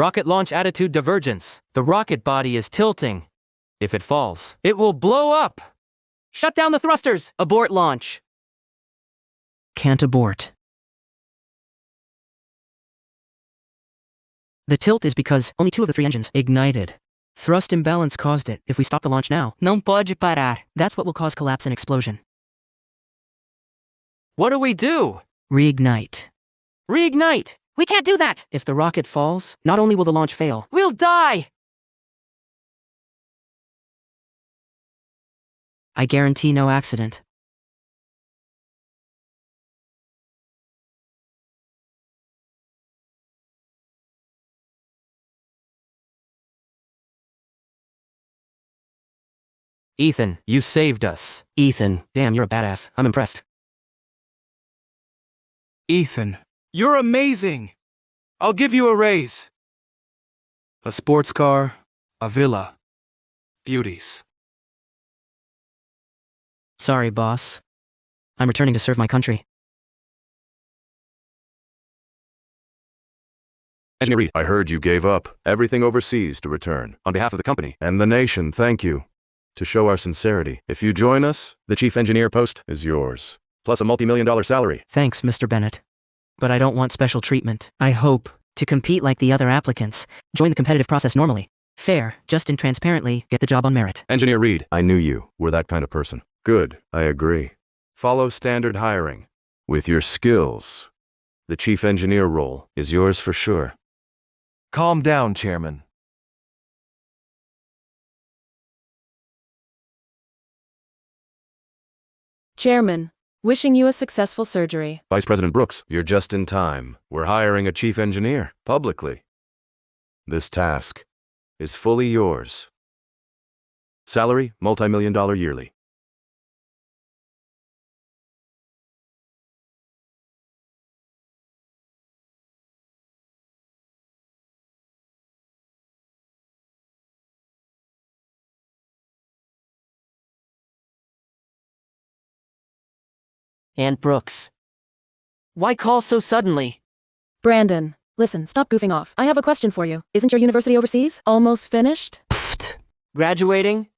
Rocket launch attitude divergence. The rocket body is tilting. If it falls, it will blow up. Shut down the thrusters. Abort launch. Can't abort. The tilt is because only 2 of the 3 engines ignited. Thrust imbalance caused it. If we stop the launch now, Não pode parar. that's what will cause collapse and explosion. What do we do? Reignite. Reignite. We can't do that. If the rocket falls, not only will the launch fail, We'll die. I guarantee no accident. Ethan, you saved us. Ethan, damn, you're a badass. I'm impressed. Ethan, you're amazing! I'll give you a raise. A sports car, a villa, beauties. Sorry, boss. I'm returning to serve my country. Engineer Reed, I heard you gave up everything overseas to return. On behalf of the company and the nation, thank you. To show our sincerity, if you join us, the chief engineer post is yours, plus a multi-million-dollar salary. Thanks, Mr. Bennett. But I don't want special treatment. I hope to compete like the other applicants. Join the competitive process normally. Fair, just and transparently, get the job on merit. Engineer Reed, I knew you were that kind of person. Good, I agree. Follow standard hiring. With your skills, the chief engineer role is yours for sure. Calm down, Chairman. Chairman, wishing you a successful surgery. Vice President Brooks, you're just in time. We're hiring a chief engineer, publicly. This task is fully yours. Salary, multi-million-dollar yearly. Aunt Brooks. Why call so suddenly? Brandon, listen, stop goofing off. I have a question for you. Isn't your university overseas almost finished? Pfft. Graduating?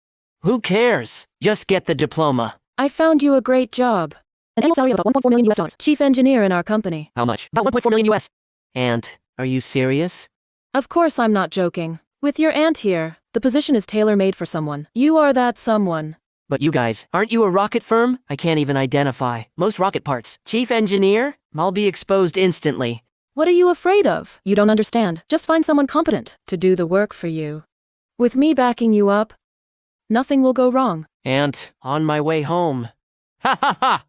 Who cares? Just get the diploma. I found you a great job. An annual salary of about 1.4 million US dollars. Chief engineer in our company. How much? About 1.4 million US. Aunt, are you serious? Of course I'm not joking. With your aunt here, the position is tailor-made for someone. You are that someone. But you guys, aren't you a rocket firm? I can't even identify most rocket parts. Chief engineer? I'll be exposed instantly. What are you afraid of? You don't understand. Just find someone competent to do the work for you. With me backing you up, nothing will go wrong. Aunt, on my way home. Ha ha ha!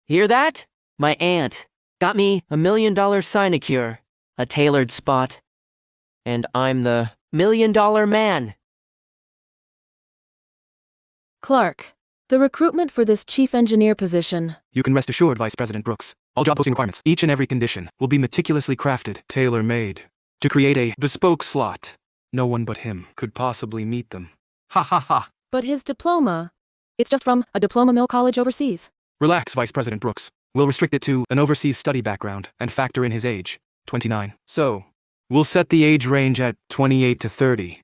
Hear that? My aunt got me $1 million sinecure, a tailored spot. And I'm the $1 million man. Clark, the recruitment for this chief engineer position. You can rest assured, Vice President Brooks. All job posting requirements, each and every condition, will be meticulously crafted, tailor-made, to create a bespoke slot. No one but him could possibly meet them. Ha ha ha! But his diploma, it's just from a diploma mill college overseas. Relax, Vice President Brooks. We'll restrict it to an overseas study background and factor in his age, 29. So, we'll set the age range at 28 to 30.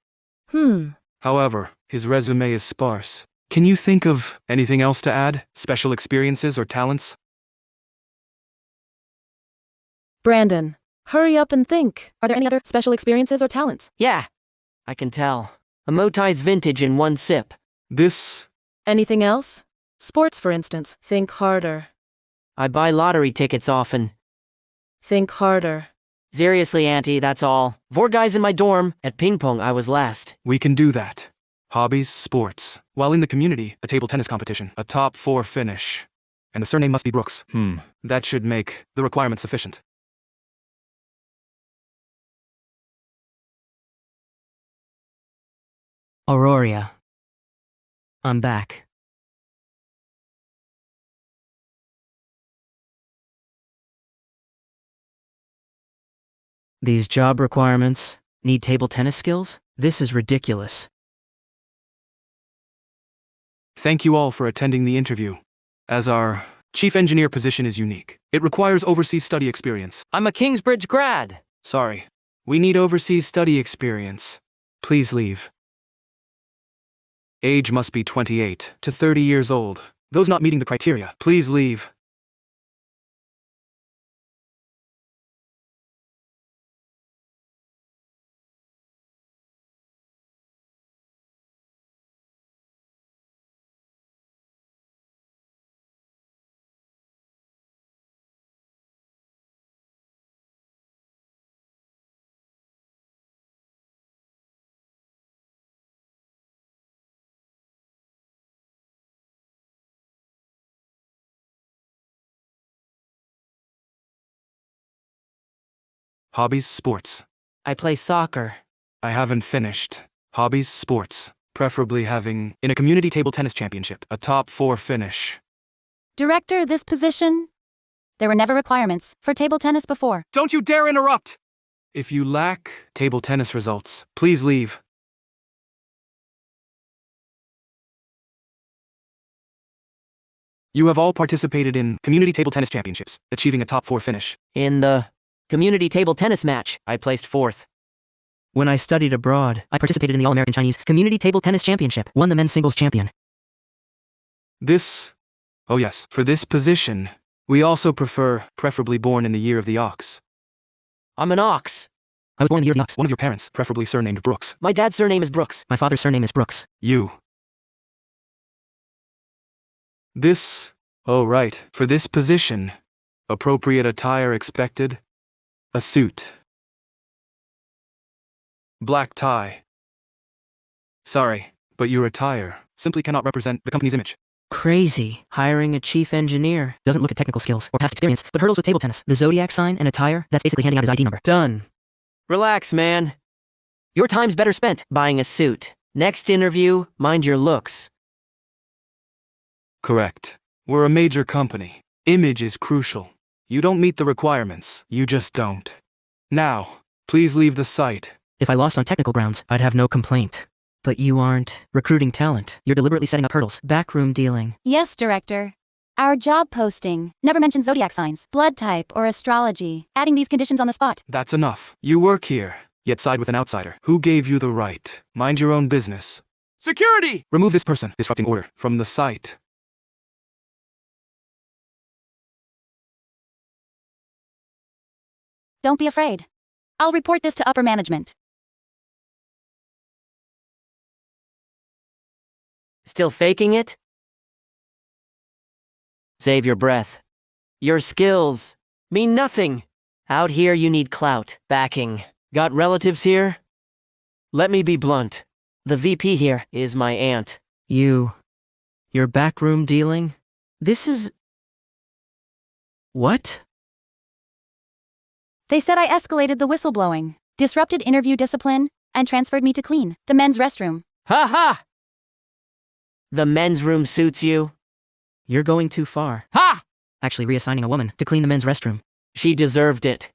However, his resume is sparse. Can you think of anything else to add? Special experiences or talents? Brandon, hurry up and think. Are there any other special experiences or talents? Yeah, I can tell. A Motai's vintage in one sip. This... Anything else? Sports, for instance. Think harder. I buy lottery tickets often. Think harder. Seriously, Auntie, that's all. 4 guys in my dorm. At ping pong, I was last. We can do that. Hobbies, sports. While in the community, a table tennis competition. A top 4 finish. And the surname must be Brooks. That should make the requirement sufficient. Aurora. I'm back. These job requirements need table tennis skills? This is ridiculous. Thank you all for attending the interview. As our Chief engineer position is unique. It requires overseas study experience. I'm a Kingsbridge grad. Sorry. We need overseas study experience. Please leave. Age must be 28 to 30 years old. Those not meeting the criteria, please leave. Hobbies, sports. I play soccer. I haven't finished. Hobbies, sports. Preferably having, in a community table tennis championship, a top 4 finish. Director, this position? There were never requirements for table tennis before. Don't you dare interrupt! If you lack table tennis results, please leave. You have all participated in community table tennis championships, achieving a top 4 finish. In the community table tennis match, I placed 4th. When I studied abroad, I participated in the All-American Chinese Community Table Tennis Championship, won the men's singles champion. Oh yes, for this position, we also prefer preferably born in the year of the ox. I'm an ox. I was born in the year of the ox. One of your parents, preferably surnamed Brooks. My dad's surname is Brooks. My father's surname is Brooks. You. Oh right, for this position, appropriate attire expected, a suit. Black tie. Sorry, but your attire simply cannot represent the company's image. Crazy. Hiring a chief engineer. Doesn't look at technical skills or past experience, but hurdles with table tennis. The zodiac sign and attire, that's basically handing out his ID number. Done. Relax, man. Your time's better spent buying a suit. Next interview, mind your looks. Correct. We're a major company. Image is crucial. You don't meet the requirements. You just don't. Now, please leave the site. If I lost on technical grounds, I'd have no complaint. But you aren't recruiting talent. You're deliberately setting up hurdles. Backroom dealing. Yes, Director. Our job posting never mentioned zodiac signs, blood type, or astrology. Adding these conditions on the spot. That's enough. You work here, yet side with an outsider. Who gave you the right? Mind your own business. Security! Remove this person, disrupting order, from the site. Don't be afraid. I'll report this to upper management. Still faking it? Save your breath. Your skills mean nothing. Out here you need clout, backing. Got relatives here? Let me be blunt. The VP here is my aunt. You're backroom dealing? This is... What? They said I escalated the whistleblowing, disrupted interview discipline, and transferred me to clean the men's restroom. Ha ha! The men's room suits you? You're going too far. Ha! Actually reassigning a woman to clean the men's restroom. She deserved it.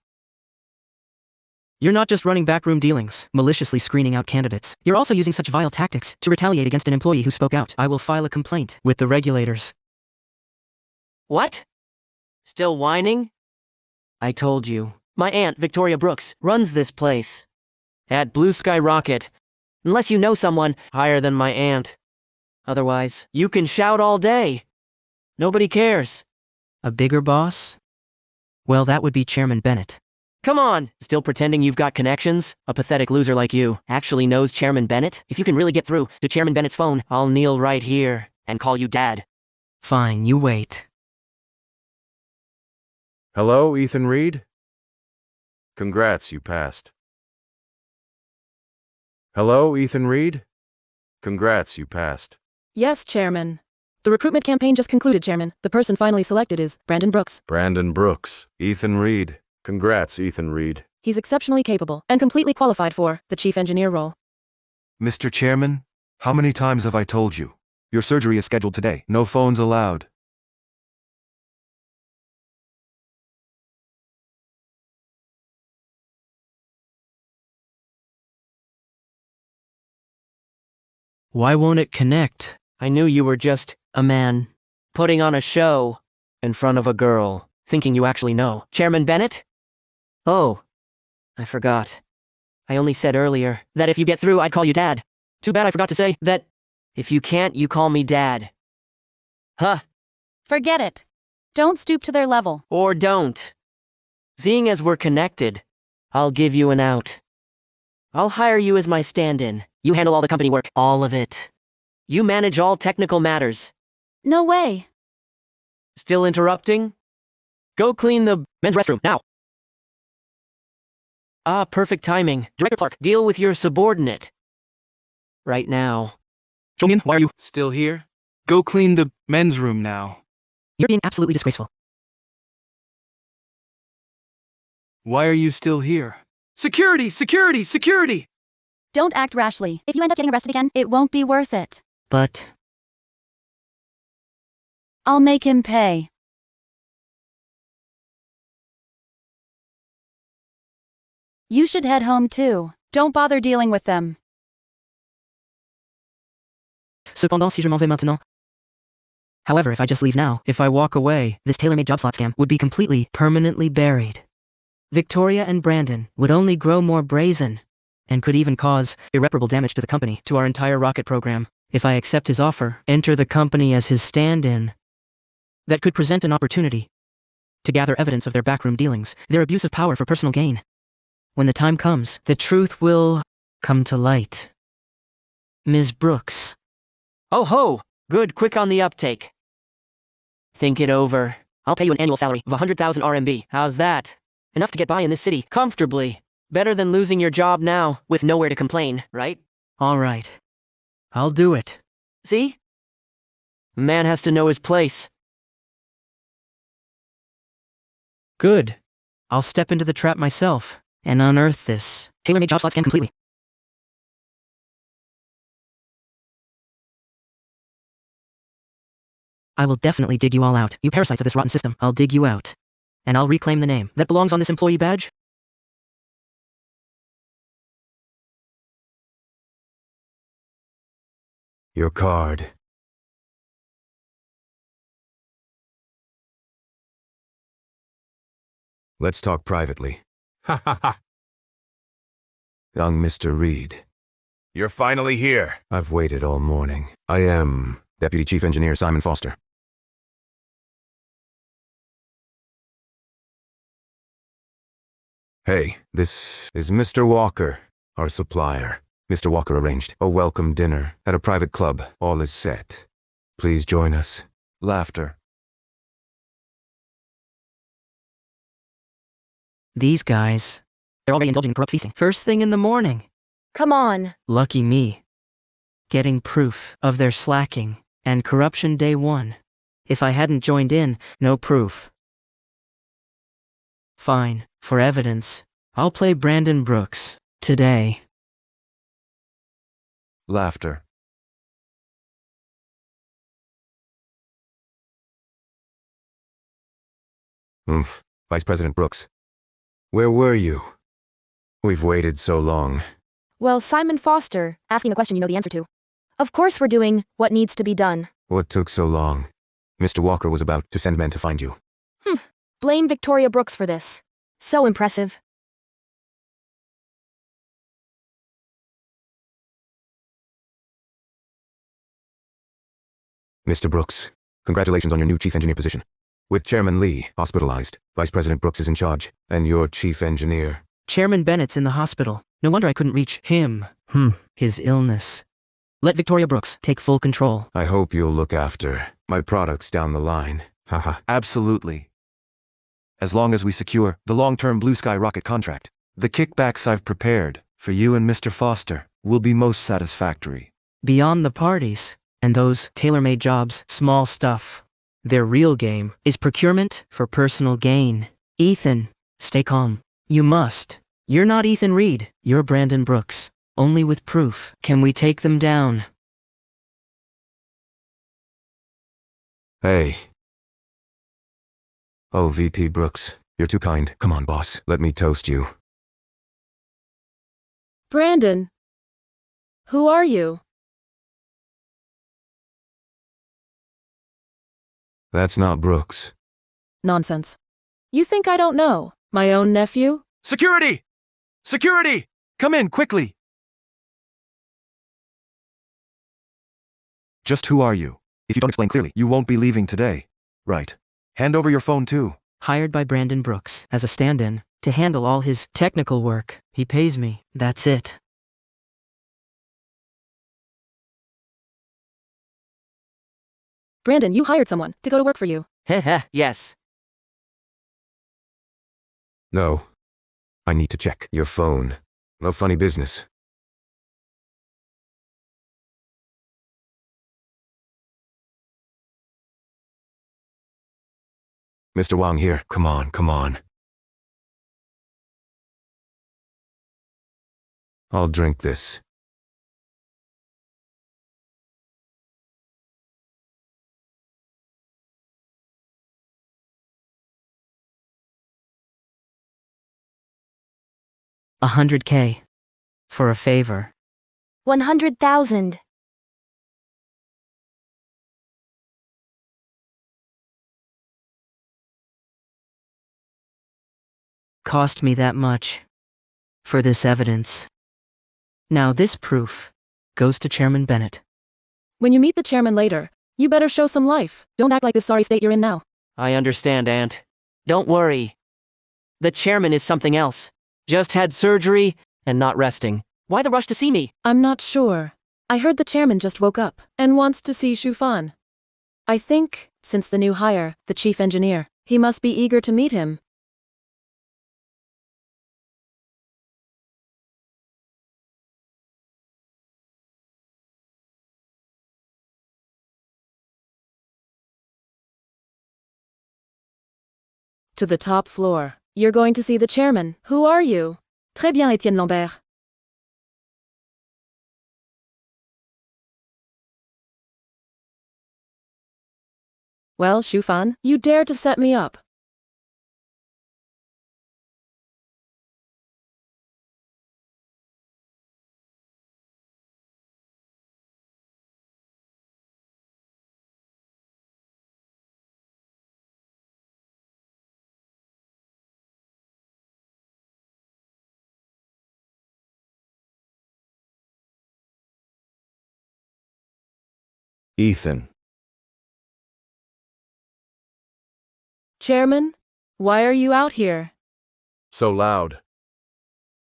You're not just running backroom dealings, maliciously screening out candidates. You're also using such vile tactics to retaliate against an employee who spoke out. I will file a complaint with the regulators. What? Still whining? I told you. My aunt, Victoria Brooks, runs this place. At Blue Sky Rocket. Unless you know someone higher than my aunt. Otherwise, you can shout all day. Nobody cares. A bigger boss? Well, that would be Chairman Bennett. Come on! Still pretending you've got connections? A pathetic loser like you actually knows Chairman Bennett? If you can really get through to Chairman Bennett's phone, I'll kneel right here and call you Dad. Fine, you wait. Hello, Ethan Reed? Congrats, you passed. Hello, Ethan Reed? Congrats, you passed. Yes, Chairman. The recruitment campaign just concluded, Chairman. The person finally selected is Brandon Brooks. Brandon Brooks. Ethan Reed. Congrats, Ethan Reed. He's exceptionally capable and completely qualified for the chief engineer role. Mr. Chairman, how many times have I told you? Your surgery is scheduled today. No phones allowed. Why won't it connect? I knew you were just a man. Putting on a show. in front of a girl, thinking you actually know. Chairman Bennett? Oh, I forgot. I only said earlier that if you get through, I'd call you Dad. Too bad I forgot to say that if you can't, you call me Dad. Huh. Forget it. Don't stoop to their level. Or don't. Seeing as we're connected, I'll give you an out. I'll hire you as my stand-in. You handle all the company work. All of it. You manage all technical matters. No way. Still interrupting? Go clean the men's restroom, now. Ah, perfect timing. Director Clark, deal with your subordinate. Right now. Jongin, why are you still here? Go clean the men's room now. You're being absolutely disgraceful. Why are you still here? Security! Security! Security! Don't act rashly. If you end up getting arrested again, it won't be worth it. But I'll make him pay. You should head home too. Don't bother dealing with them. cependant, si je m'en vais maintenant. However, if I just leave now, if I walk away, this tailor-made job slot scam would be completely, permanently buried. Victoria and Brandon would only grow more brazen, and could even cause irreparable damage to the company, to our entire rocket program. If I accept his offer, enter the company as his stand-in, that could present an opportunity to gather evidence of their backroom dealings, their abuse of power for personal gain. When the time comes, the truth will come to light. Ms. Brooks. Oh ho! Good, quick on the uptake. Think it over. I'll pay you an annual salary of 100,000 RMB. How's that? Enough to get by in this city, comfortably. Better than losing your job now, with nowhere to complain, right? All right. I'll do it. See? Man has to know his place. Good. I'll step into the trap myself and unearth this tailor-made job slot scam completely. I will definitely dig you all out. You parasites of this rotten system. I'll dig you out. And I'll reclaim the name that belongs on this employee badge. Your card. Let's talk privately. Ha ha ha. Young Mr. Reed. You're finally here. I've waited all morning. I am Deputy Chief Engineer Simon Foster. Hey, this is Mr. Walker, our supplier. Mr. Walker arranged a welcome dinner at a private club. All is set. Please join us. Laughter. These guys, they're already indulging in corrupt feasting. First thing in the morning. Come on. Lucky me. Getting proof of their slacking and corruption day one. If I hadn't joined in, no proof. Fine, for evidence, I'll play Brandon Brooks today. Laughter. Vice President Brooks. Where were you? We've waited so long. Well, Simon Foster, asking a question you know the answer to. Of course we're doing what needs to be done. What took so long? Mr. Walker was about to send men to find you. Blame Victoria Brooks for this. So impressive. Mr. Brooks, congratulations on your new chief engineer position. With Chairman Lee hospitalized, Vice President Brooks is in charge, and you're chief engineer. Chairman Bennett's in the hospital. No wonder I couldn't reach him. His illness. Let Victoria Brooks take full control. I hope you'll look after my products down the line. Haha. Absolutely. As long as we secure the long-term Blue Sky rocket contract, the kickbacks I've prepared for you and Mr. Foster will be most satisfactory. Beyond the parties and those tailor-made jobs, small stuff. Their real game is procurement for personal gain. Ethan, stay calm. You must. You're not Ethan Reed. You're Brandon Brooks. Only with proof can we take them down. Hey. Oh, VP Brooks, you're too kind. Come on, boss. Let me toast you. Brandon. Who are you? That's not Brooks. Nonsense. You think I don't know? My own nephew? Security! Security! Come in, quickly! Just who are you? If you don't explain clearly, you won't be leaving today. Right. Hand over your phone, too. Hired by Brandon Brooks as a stand-in to handle all his technical work. He pays me. That's it. Brandon, you hired someone to go to work for you. Heh yes. No. I need to check your phone. No funny business. Mr. Wang here. Come on, come on. I'll drink this. $100K. For a favor. 100,000. Cost me that much. For this evidence. Now this proof goes to Chairman Bennett. When you meet the chairman later, you better show some life. Don't act like this sorry state you're in now. I understand, Aunt. Don't worry. The chairman is something else. Just had surgery and not resting. Why the rush to see me? I'm not sure. I heard the chairman just woke up and wants to see Shufan. I think, since the new hire, the chief engineer, he must be eager to meet him. To the top floor. You're going to see the chairman. Who are you? Très bien, Étienne Lambert. Well, Shufan, you dare to set me up. Ethan. Chairman, why are you out here? So loud.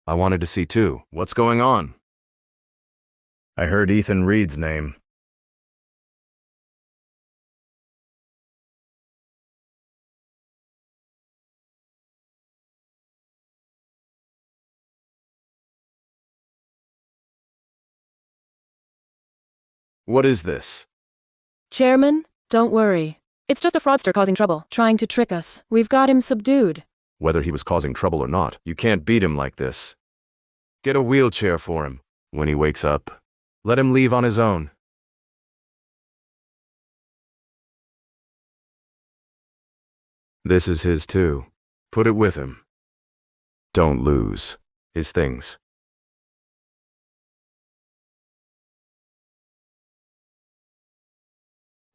I wanted to see too. What's going on? I heard Ethan Reed's name. What is this? Chairman, don't worry. It's just a fraudster causing trouble, trying to trick us. We've got him subdued. Whether he was causing trouble or not, you can't beat him like this. Get a wheelchair for him when he wakes up. Let him leave on his own. This is his too. Put it with him. Don't lose his things.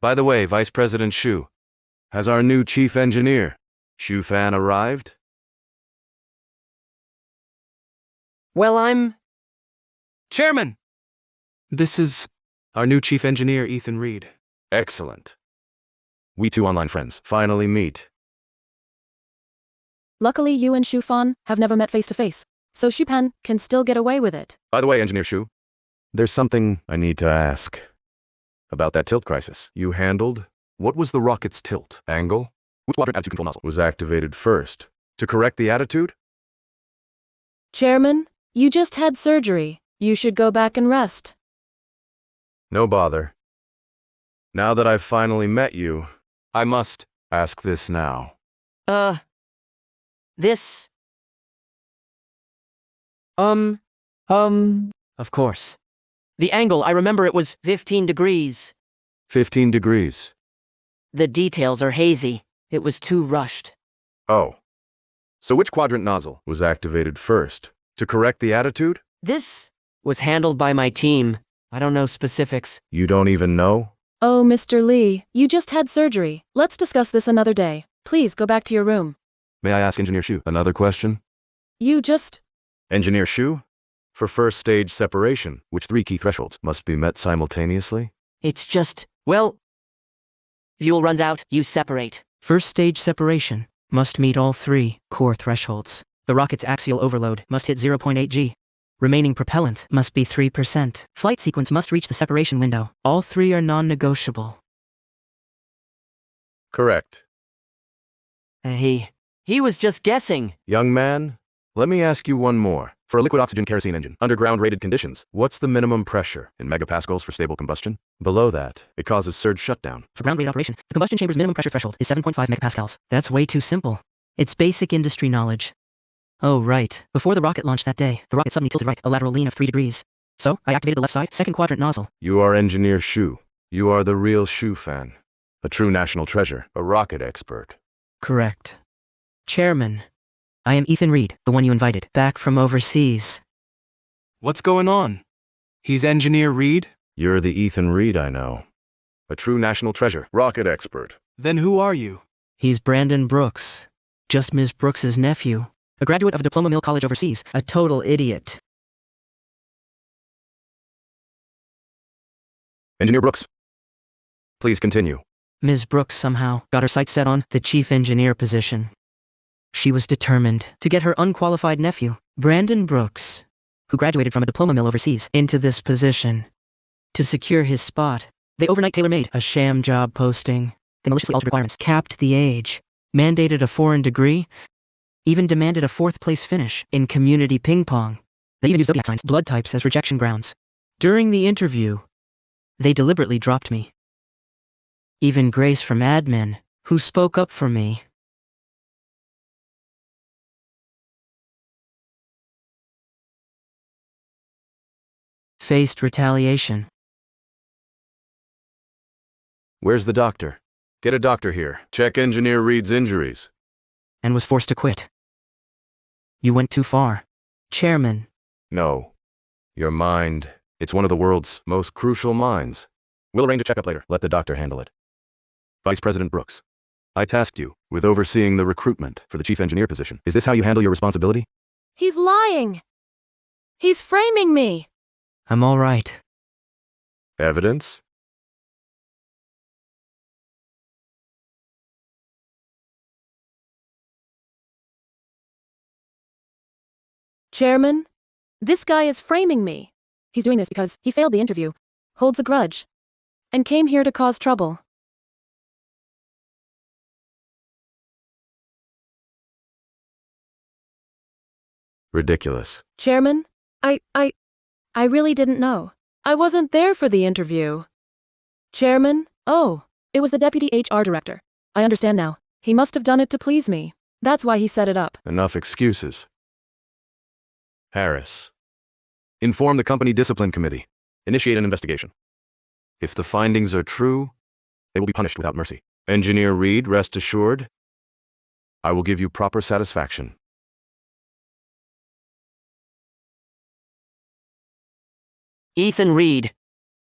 By the way, Vice President Shu, has our new chief engineer, Shufan, arrived? Well, I'm... Chairman! This is our new chief engineer, Ethan Reed. Excellent. We two online friends finally meet. Luckily, you and Shufan have never met face to face, so Shupan can still get away with it. By the way, Engineer Shu, there's something I need to ask. About that tilt crisis you handled? What was the rocket's tilt angle? Which quadrant attitude control nozzle was activated first? To correct the attitude? Chairman, you just had surgery. You should go back and rest. No bother. Now that I've finally met you, I must ask this now. This... Of course. The angle, I remember it was 15 degrees. 15 degrees. The details are hazy. It was too rushed. Oh. So which quadrant nozzle was activated first? To correct the attitude? This was handled by my team. I don't know specifics. You don't even know? Oh, Mr. Lee, you just had surgery. Let's discuss this another day. Please go back to your room. May I ask Engineer Shu another question? You just. Engineer Shu? For first stage separation, which 3 key thresholds must be met simultaneously? It's just, well, fuel runs out, you separate. First stage separation must meet all 3 core thresholds. The rocket's axial overload must hit 0.8 g. Remaining propellant must be 3%. Flight sequence must reach the separation window. All 3 are non-negotiable. Correct. He was just guessing. Young man, let me ask you one more. For a liquid oxygen kerosene engine, underground rated conditions, what's the minimum pressure in megapascals for stable combustion? Below that, it causes surge shutdown. For ground-rated operation, the combustion chamber's minimum pressure threshold is 7.5 megapascals. That's way too simple. It's basic industry knowledge. Oh, right. Before the rocket launched that day, the rocket suddenly tilted right, a lateral lean of 3 degrees. So, I activated the left side, second quadrant nozzle. You are Engineer Shu. You are the real Shu fan. A true national treasure, a rocket expert. Correct. Chairman, I am Ethan Reed, the one you invited, back from overseas. What's going on? He's Engineer Reed? You're the Ethan Reed I know. A true national treasure, rocket expert. Then who are you? He's Brandon Brooks, just Ms. Brooks's nephew. A graduate of a diploma mill college overseas, a total idiot. Engineer Brooks, please continue. Ms. Brooks somehow got her sights set on the chief engineer position. She was determined to get her unqualified nephew, Brandon Brooks, who graduated from a diploma mill overseas, into this position. To secure his spot, they overnight tailor-made a sham job posting. They maliciously altered requirements, capped the age, mandated a foreign degree, even demanded a 4th place finish in community ping pong. They even used zodiac signs, blood types as rejection grounds. During the interview, they deliberately dropped me. Even Grace from admin, who spoke up for me, faced retaliation. Where's the doctor? Get a doctor here. Check Engineer Reed's injuries. And was forced to quit. You went too far. Chairman. No. Your mind, it's one of the world's most crucial minds. We'll arrange a checkup later. Let the doctor handle it. Vice President Brooks, I tasked you with overseeing the recruitment for the chief engineer position. Is this how you handle your responsibility? He's lying. He's framing me. I'm all right. Evidence? Chairman, this guy is framing me. He's doing this because he failed the interview, holds a grudge, and came here to cause trouble. Ridiculous. Chairman, I really didn't know. I wasn't there for the interview. Chairman, oh, it was the deputy HR director. I understand now. He must have done it to please me. That's why he set it up. Enough excuses. Harris. Inform the company discipline committee. Initiate an investigation. If the findings are true, they will be punished without mercy. Engineer Reed, rest assured, I will give you proper satisfaction. Ethan Reed,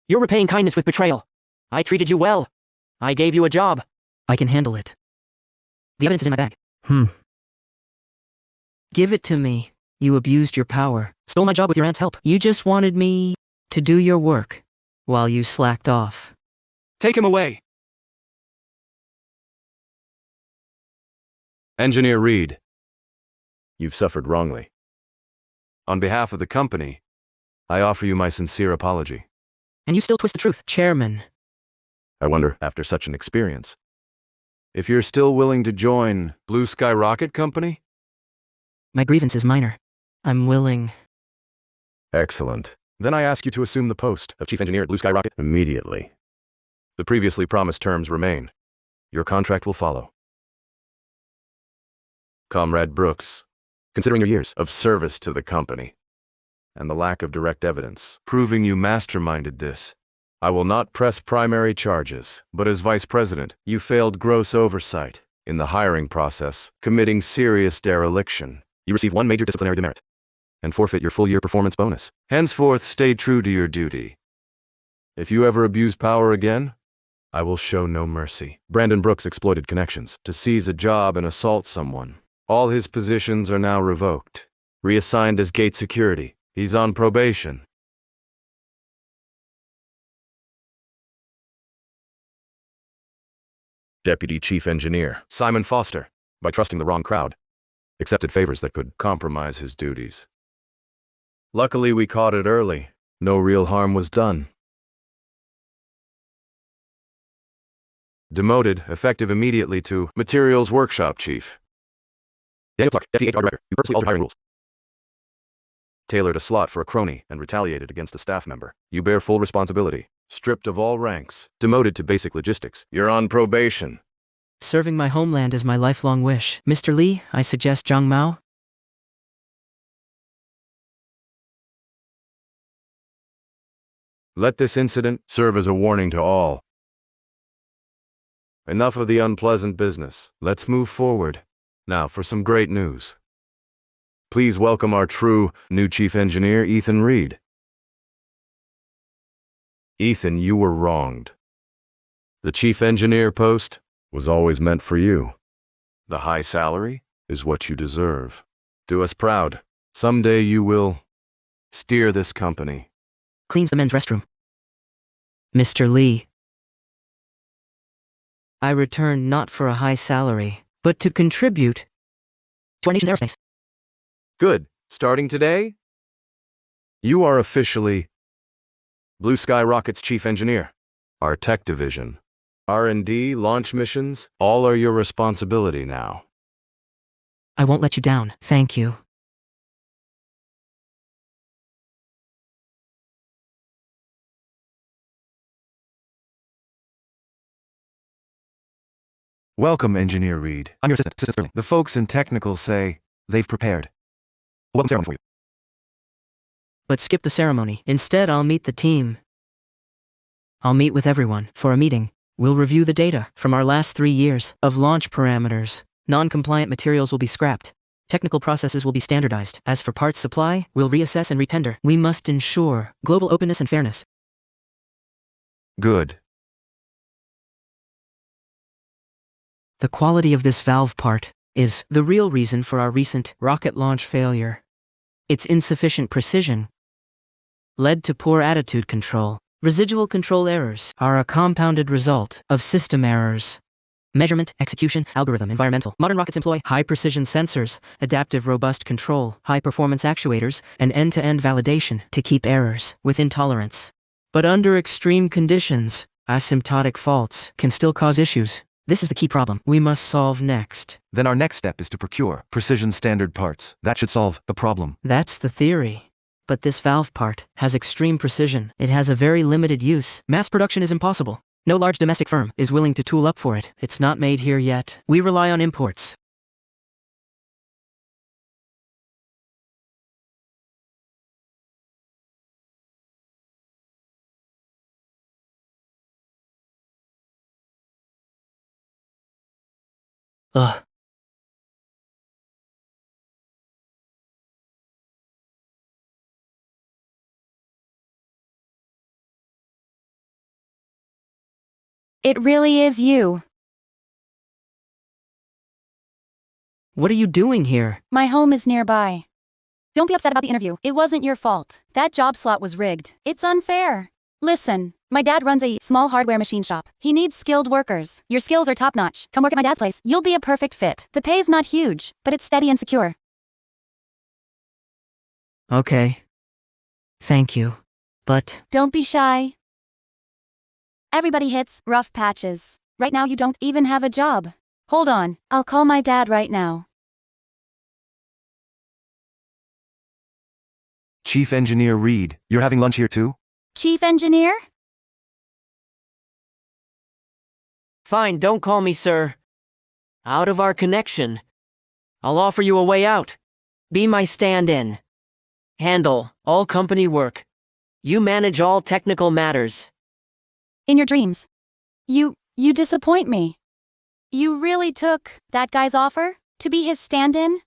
you're repaying kindness with betrayal. I treated you well. I gave you a job. I can handle it. The evidence is in my bag. Give it to me. You abused your power. Stole my job with your aunt's help. You just wanted me to do your work while you slacked off. Take him away. Engineer Reed, you've suffered wrongly. On behalf of the company, I offer you my sincere apology. And you still twist the truth, Chairman. I wonder, after such an experience, if you're still willing to join Blue Sky Rocket Company? My grievance is minor. I'm willing. Excellent. Then I ask you to assume the post of Chief Engineer at Blue Sky Rocket immediately. The previously promised terms remain. Your contract will follow. Comrade Brooks, considering your years of service to the company, and the lack of direct evidence proving you masterminded this, I will not press primary charges, but as Vice President, you failed gross oversight in the hiring process, committing serious dereliction. You receive 1 major disciplinary demerit and forfeit your full-year performance bonus. Henceforth, stay true to your duty. If you ever abuse power again, I will show no mercy. Brandon Brooks exploited connections to seize a job and assault someone. All his positions are now revoked. Reassigned as gate security. He's on probation. Deputy Chief Engineer Simon Foster, by trusting the wrong crowd, accepted favors that could compromise his duties. Luckily, we caught it early. No real harm was done. Demoted, effective immediately, to Materials Workshop Chief. Daniel Clark, Deputy HR Director, you purposely altered hiring rules. Tailored a slot for a crony and retaliated against a staff member. You bear full responsibility. Stripped of all ranks. Demoted to basic logistics. You're on probation. Serving my homeland is my lifelong wish. Mr. Lee, I suggest Zhang Mao. Let this incident serve as a warning to all. Enough of the unpleasant business. Let's move forward. Now for some great news. Please welcome our true new chief engineer, Ethan Reed. Ethan, you were wronged. The chief engineer post was always meant for you. The high salary is what you deserve. Do us proud. Someday you will steer this company. Cleans the men's restroom. Mr. Lee. I return not for a high salary, but to contribute to our nation's aerospace. Good. Starting today, you are officially Blue Sky Rocket's chief engineer. Our tech division, R&D, launch missions, all are your responsibility now. I won't let you down, thank you. Welcome, Engineer Reed. I'm your assistant, Sterling. The folks in technical say they've prepared a welcome ceremony for you. But skip the ceremony. Instead, I'll meet the team. I'll meet with everyone for a meeting. We'll review the data from our last 3 years of launch parameters. Non-compliant materials will be scrapped. Technical processes will be standardized. As for parts supply, we'll reassess and retender. We must ensure global openness and fairness. Good. The quality of this valve part is the real reason for our recent rocket launch failure. Its insufficient precision led to poor attitude control. Residual control errors are a compounded result of system errors. Measurement, execution, algorithm, environmental. Modern rockets employ high-precision sensors, adaptive robust control, high-performance actuators, and end-to-end validation to keep errors within tolerance. But under extreme conditions, asymptotic faults can still cause issues. This is the key problem we must solve next. Then our next step is to procure precision standard parts. That should solve the problem. That's the theory. But this valve part has extreme precision. It has a very limited use. Mass production is impossible. No large domestic firm is willing to tool up for it. It's not made here yet. We rely on imports. Ugh. It really is you. What are you doing here? My home is nearby. Don't be upset about the interview. It wasn't your fault. That job slot was rigged. It's unfair. Listen, my dad runs a small hardware machine shop. He needs skilled workers. Your skills are top-notch. Come work at my dad's place. You'll be a perfect fit. The pay's not huge, but it's steady and secure. Okay. Thank you. But Don't be shy. Everybody hits rough patches. Right now you don't even have a job. Hold on, I'll call my dad right now. Chief Engineer Reed, you're having lunch here too? Chief Engineer? Fine, don't call me sir. Out of our connection. I'll offer you a way out. Be my stand-in. Handle all company work. You manage all technical matters. In your dreams. You disappoint me. You really took that guy's offer to be his stand-in?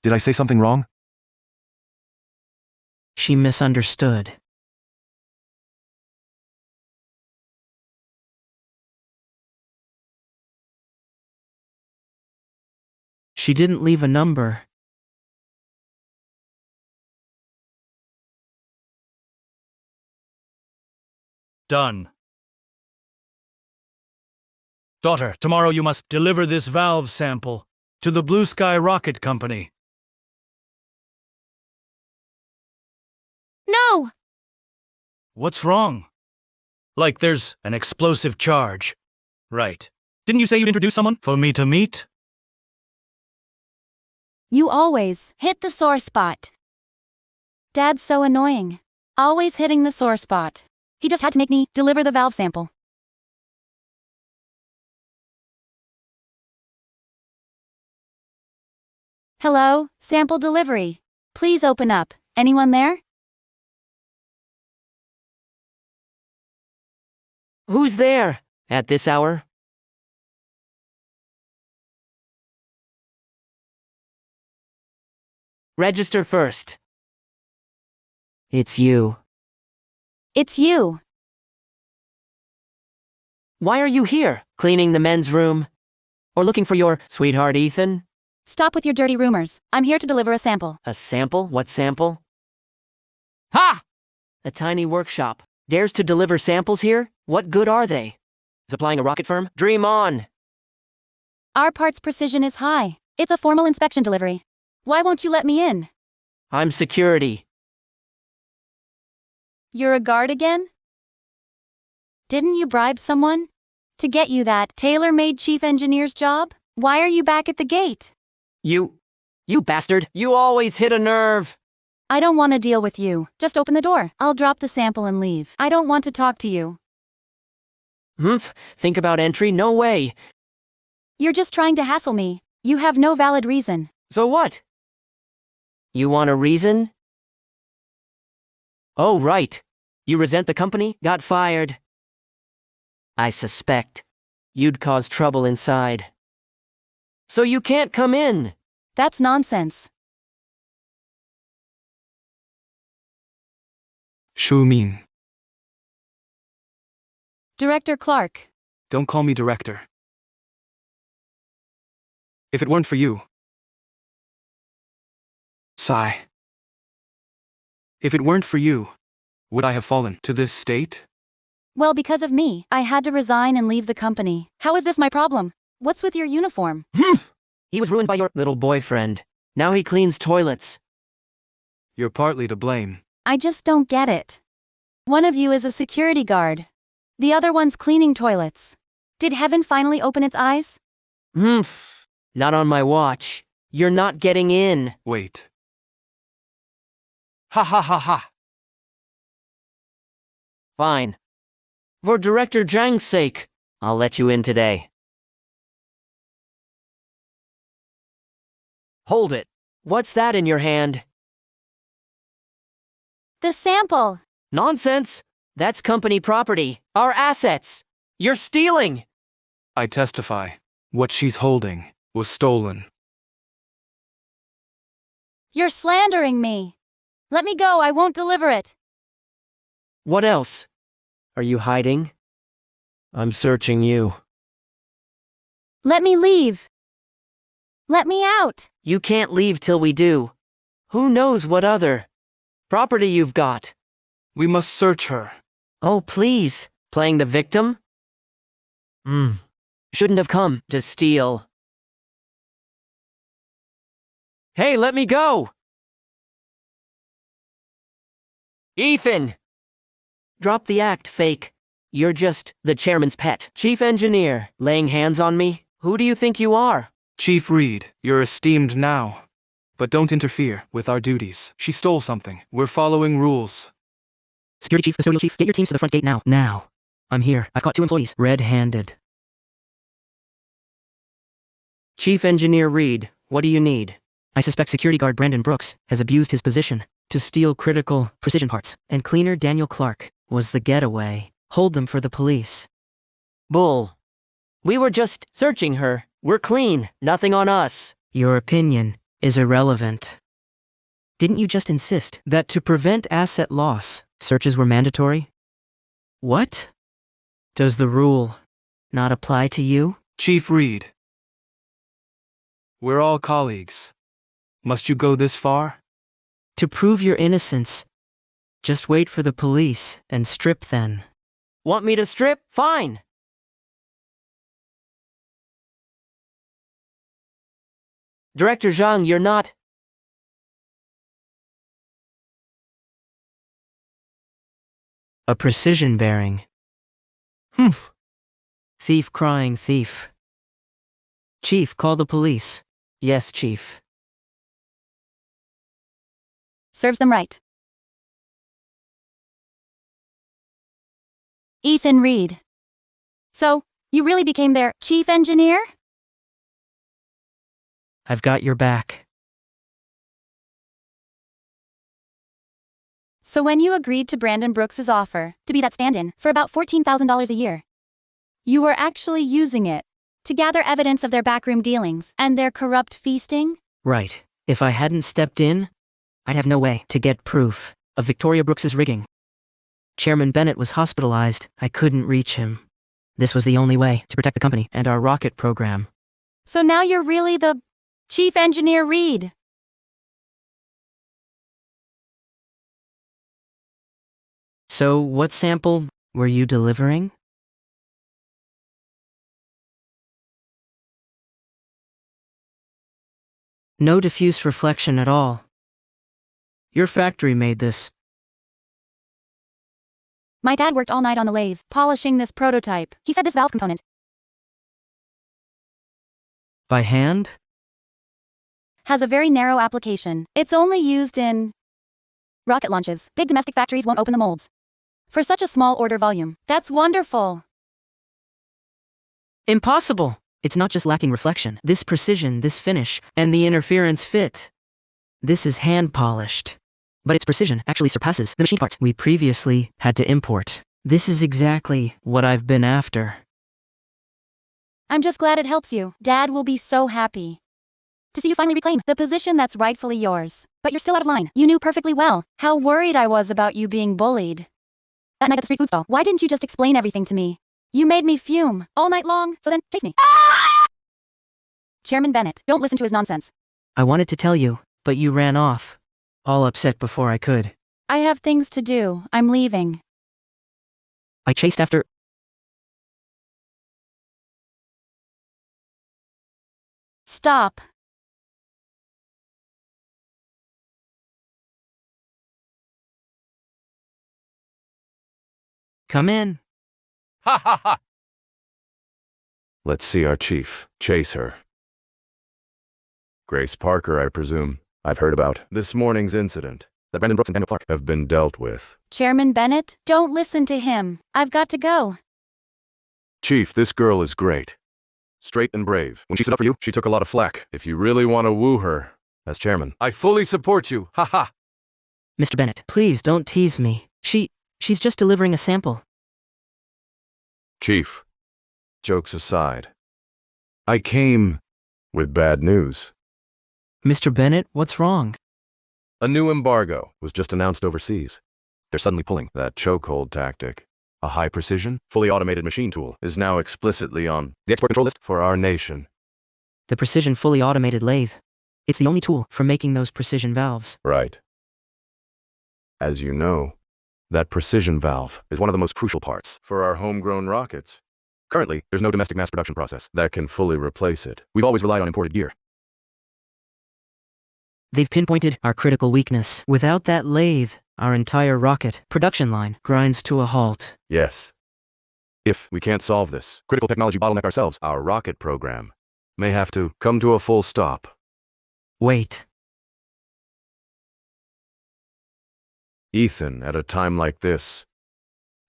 Did I say something wrong? she misunderstood. She didn't leave a number. Done. Daughter, tomorrow you must deliver this valve sample to the Blue Sky Rocket Company. No! What's wrong? Like there's an explosive charge. Right. Didn't you say you'd introduce someone for me to meet? You always hit the sore spot. Dad's so annoying. Always hitting the sore spot. He just had to make me deliver the valve sample. Hello, sample delivery. Please open up. Anyone there? Who's there? At this hour? Register first. It's you. It's you. Why are you here? Cleaning the men's room? Or looking for your sweetheart Ethan? Stop with your dirty rumors. I'm here to deliver a sample. A sample? What sample? Ha! A tiny workshop. Dares to deliver samples here? What good are they? Supplying a rocket firm? Dream on! Our part's precision is high. It's a formal inspection delivery. Why won't you let me in? I'm security. You're a guard again? Didn't you bribe someone to get you that tailor-made chief engineer's job? Why are you back at the gate? You bastard! You always hit a nerve! I don't want to deal with you. Just open the door. I'll drop the sample and leave. I don't want to talk to you. Humph, think about entry? No way. You're just trying to hassle me. You have no valid reason. So what? You want a reason? Oh, right. You resent the company? Got fired. I suspect you'd cause trouble inside. So you can't come in. That's nonsense. Shu Min. Director Clark. Don't call me director. If it weren't for you. Sigh. If it weren't for you, would I have fallen to this state? Well, because of me, I had to resign and leave the company. How is this my problem? What's with your uniform? Humph! He was ruined by your little boyfriend. Now he cleans toilets. You're partly to blame. I just don't get it. One of you is a security guard. The other one's cleaning toilets. Did heaven finally open its eyes? Humph! Not on my watch. You're not getting in. Wait. Ha ha ha ha. Fine. For Director Zhang's sake, I'll let you in today. Hold it. What's that in your hand? The sample. Nonsense! That's company property. Our assets. You're stealing! I testify. What she's holding was stolen. You're slandering me. Let me go, I won't deliver it. What else? Are you hiding? I'm searching you. Let me leave. Let me out. You can't leave till we do. Who knows what other property you've got? We must search her. Oh, please. Playing the victim? Shouldn't have come to steal. Hey, let me go! Ethan! Drop the act, fake. You're just the chairman's pet. Chief engineer, laying hands on me? Who do you think you are? Chief Reed, you're esteemed now. But don't interfere with our duties. She stole something. We're following rules. Security chief, custodial chief, get your teams to the front gate now. Now. I'm here. I've caught 2 employees. Red-handed. Chief Engineer Reed, what do you need? I suspect security guard Brandon Brooks has abused his position to steal critical precision parts, and cleaner Daniel Clark was the getaway. Hold them for the police. Bull. We were just searching her. We're clean. Nothing on us. Your opinion is irrelevant. Didn't you just insist that to prevent asset loss, searches were mandatory? What? Does the rule not apply to you? Chief Reed. We're all colleagues. Must you go this far? To prove your innocence, just wait for the police and strip then. Want me to strip? Fine. Director Zhang, you're not... A precision bearing. Humph. Thief crying thief. Chief, call the police. Yes, Chief. Serves them right. Ethan Reed. So, you really became their chief engineer? I've got your back. So when you agreed to Brandon Brooks's offer to be that stand-in for about $14,000 a year, you were actually using it to gather evidence of their backroom dealings and their corrupt feasting? Right. If I hadn't stepped in, I'd have no way to get proof of Victoria Brooks's rigging. Chairman Bennett was hospitalized. I couldn't reach him. This was the only way to protect the company and our rocket program. So now you're really the chief engineer Reed. So what sample were you delivering? No diffuse reflection at all. Your factory made this. My dad worked all night on the lathe, polishing this prototype. He said this valve component By hand? has a very narrow application. It's only used in rocket launches. Big domestic factories won't open the molds for such a small order volume. That's wonderful. Impossible! It's not just lacking reflection. This precision, this finish, and the interference fit. This is hand-polished. But its precision actually surpasses the machine parts we previously had to import. This is exactly what I've been after. I'm just glad it helps you. Dad will be so happy to see you finally reclaim the position that's rightfully yours. But you're still out of line. You knew perfectly well how worried I was about you being bullied. That night at the street food stall, why didn't you just explain everything to me? You made me fume all night long, so then chase me. Chairman Bennett, don't listen to his nonsense. I wanted to tell you, but you ran off. All upset before I could. I have things to do. I'm leaving. I chased after... Stop. Come in. Ha ha ha! Let's see our chief. Chase her. Grace Parker, I presume. I've heard about this morning's incident. That Brandon Brooks and Daniel Clark have been dealt with. Chairman Bennett, don't listen to him. I've got to go. Chief, this girl is great. Straight and brave. When she stood up for you, she took a lot of flack. If you really want to woo her, as chairman, I fully support you. Ha ha! Mr. Bennett, please don't tease me. She's just delivering a sample. Chief, jokes aside, I came with bad news. Mr. Bennett, what's wrong? A new embargo was just announced overseas. They're suddenly pulling that chokehold tactic. A high-precision, fully automated machine tool is now explicitly on the export control list for our nation. The precision fully automated lathe. It's the only tool for making those precision valves. Right. As you know, that precision valve is one of the most crucial parts for our homegrown rockets. Currently, there's no domestic mass production process that can fully replace it. We've always relied on imported gear. They've pinpointed our critical weakness. Without that lathe, our entire rocket production line grinds to a halt. Yes. If we can't solve this critical technology bottleneck ourselves, our rocket program may have to come to a full stop. Wait. Ethan, at a time like this,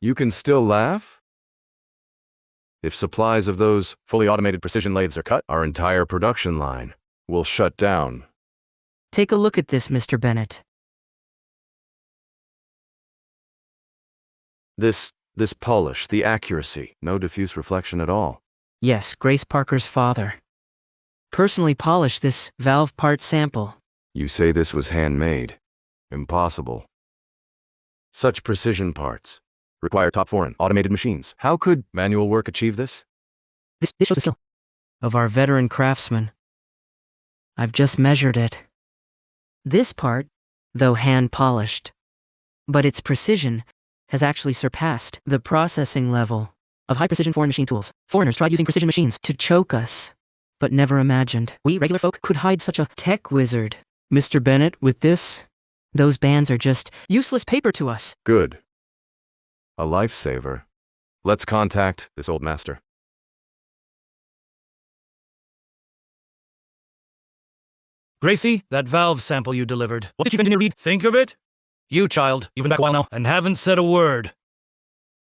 you can still laugh? If supplies of those fully automated precision lathes are cut, our entire production line will shut down. Take a look at this, Mr. Bennett. This polish, the accuracy, no diffuse reflection at all. Yes, Grace Parker's father. Personally polished this valve part sample. You say this was handmade. Impossible. Such precision parts require top foreign automated machines. How could manual work achieve this? This shows the skill of our veteran craftsmen. I've just measured it. This part, though hand-polished, but its precision has actually surpassed the processing level of high-precision foreign machine tools. Foreigners tried using precision machines to choke us, but never imagined we regular folk could hide such a tech wizard. Mr. Bennett, with this, those bands are just useless paper to us. Good. A lifesaver. Let's contact this old master. Gracie, that valve sample you delivered. What did Chief Engineer Reed think of it? You, child, you've been back a while now and haven't said a word.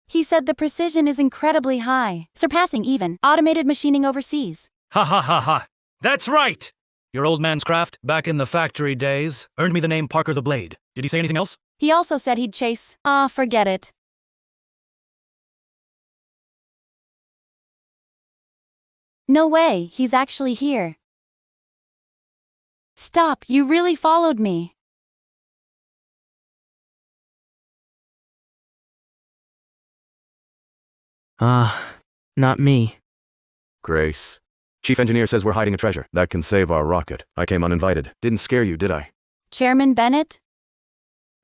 He said the precision is incredibly high, surpassing even automated machining overseas. Ha ha ha ha. That's right! Your old man's craft, back in the factory days, earned me the name Parker the Blade. Did he say anything else? He also said he'd chase. Forget it. No way, he's actually here. Stop, you really followed me. Not me. Grace. Chief Engineer says we're hiding a treasure that can save our rocket. I came uninvited. Didn't scare you, did I? Chairman Bennett?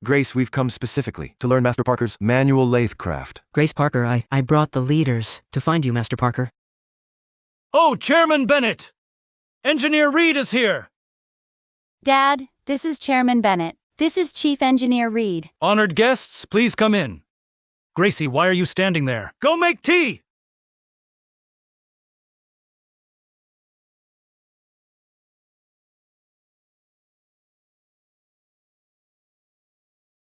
Grace, we've come specifically to learn Master Parker's manual lathe craft. Grace Parker, I brought the leaders to find you, Master Parker. Oh, Chairman Bennett! Engineer Reed is here! Dad, this is Chairman Bennett. This is Chief Engineer Reed. Honored guests, please come in. Gracie, why are you standing there? Go make tea!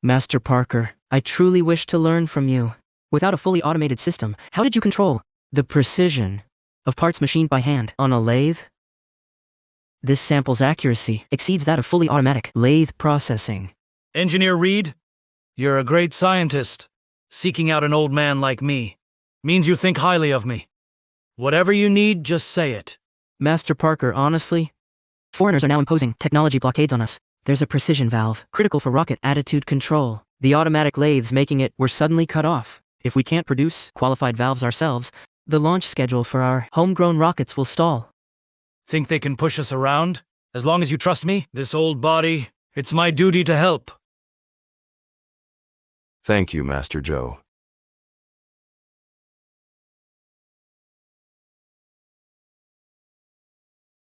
Master Parker, I truly wish to learn from you. Without a fully automated system, how did you control the precision of parts machined by hand on a lathe? This sample's accuracy exceeds that of fully automatic lathe processing. Engineer Reed, you're a great scientist. Seeking out an old man like me means you think highly of me. Whatever you need, just say it. Master Parker, honestly, foreigners are now imposing technology blockades on us. There's a precision valve, critical for rocket attitude control. The automatic lathes making it were suddenly cut off. If we can't produce qualified valves ourselves, the launch schedule for our homegrown rockets will stall. Think they can push us around? As long as you trust me, this old body, it's my duty to help. Thank you, Master Joe.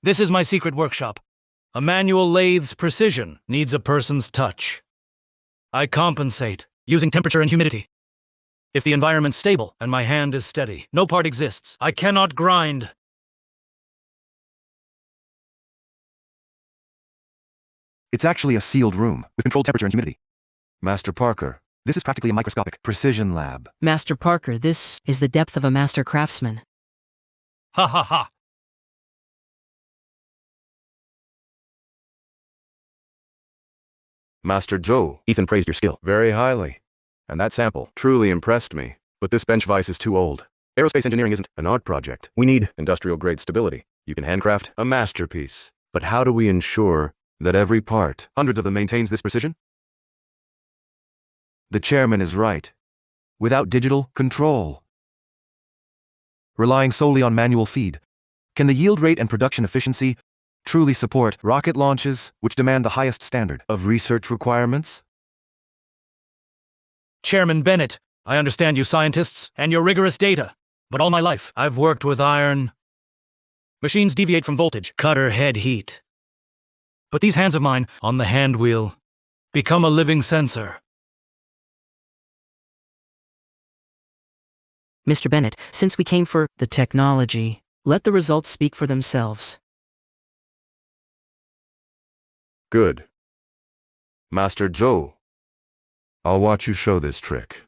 This is my secret workshop. A manual lathe's precision needs a person's touch. I compensate, using temperature and humidity. If the environment's stable and my hand is steady, no part exists. I cannot grind. It's actually a sealed room with controlled temperature and humidity. Master Parker, this is practically a microscopic precision lab. Master Parker, this is the depth of a master craftsman. Ha ha ha. Master Joe, Ethan praised your skill very highly. And that sample truly impressed me. But this bench vise is too old. Aerospace engineering isn't an art project. We need industrial-grade stability. You can handcraft a masterpiece. But how do we ensure that every part, hundreds of them, maintains this precision? The chairman is right. Without digital control, relying solely on manual feed, can the yield rate and production efficiency truly support rocket launches which demand the highest standard of research requirements? Chairman Bennett, I understand you scientists and your rigorous data, but all my life I've worked with iron. Machines deviate from voltage, cutter head heat. But these hands of mine, on the hand wheel, become a living sensor. Mr. Bennett, since we came for the technology, let the results speak for themselves. Good. Master Joe, I'll watch you show this trick.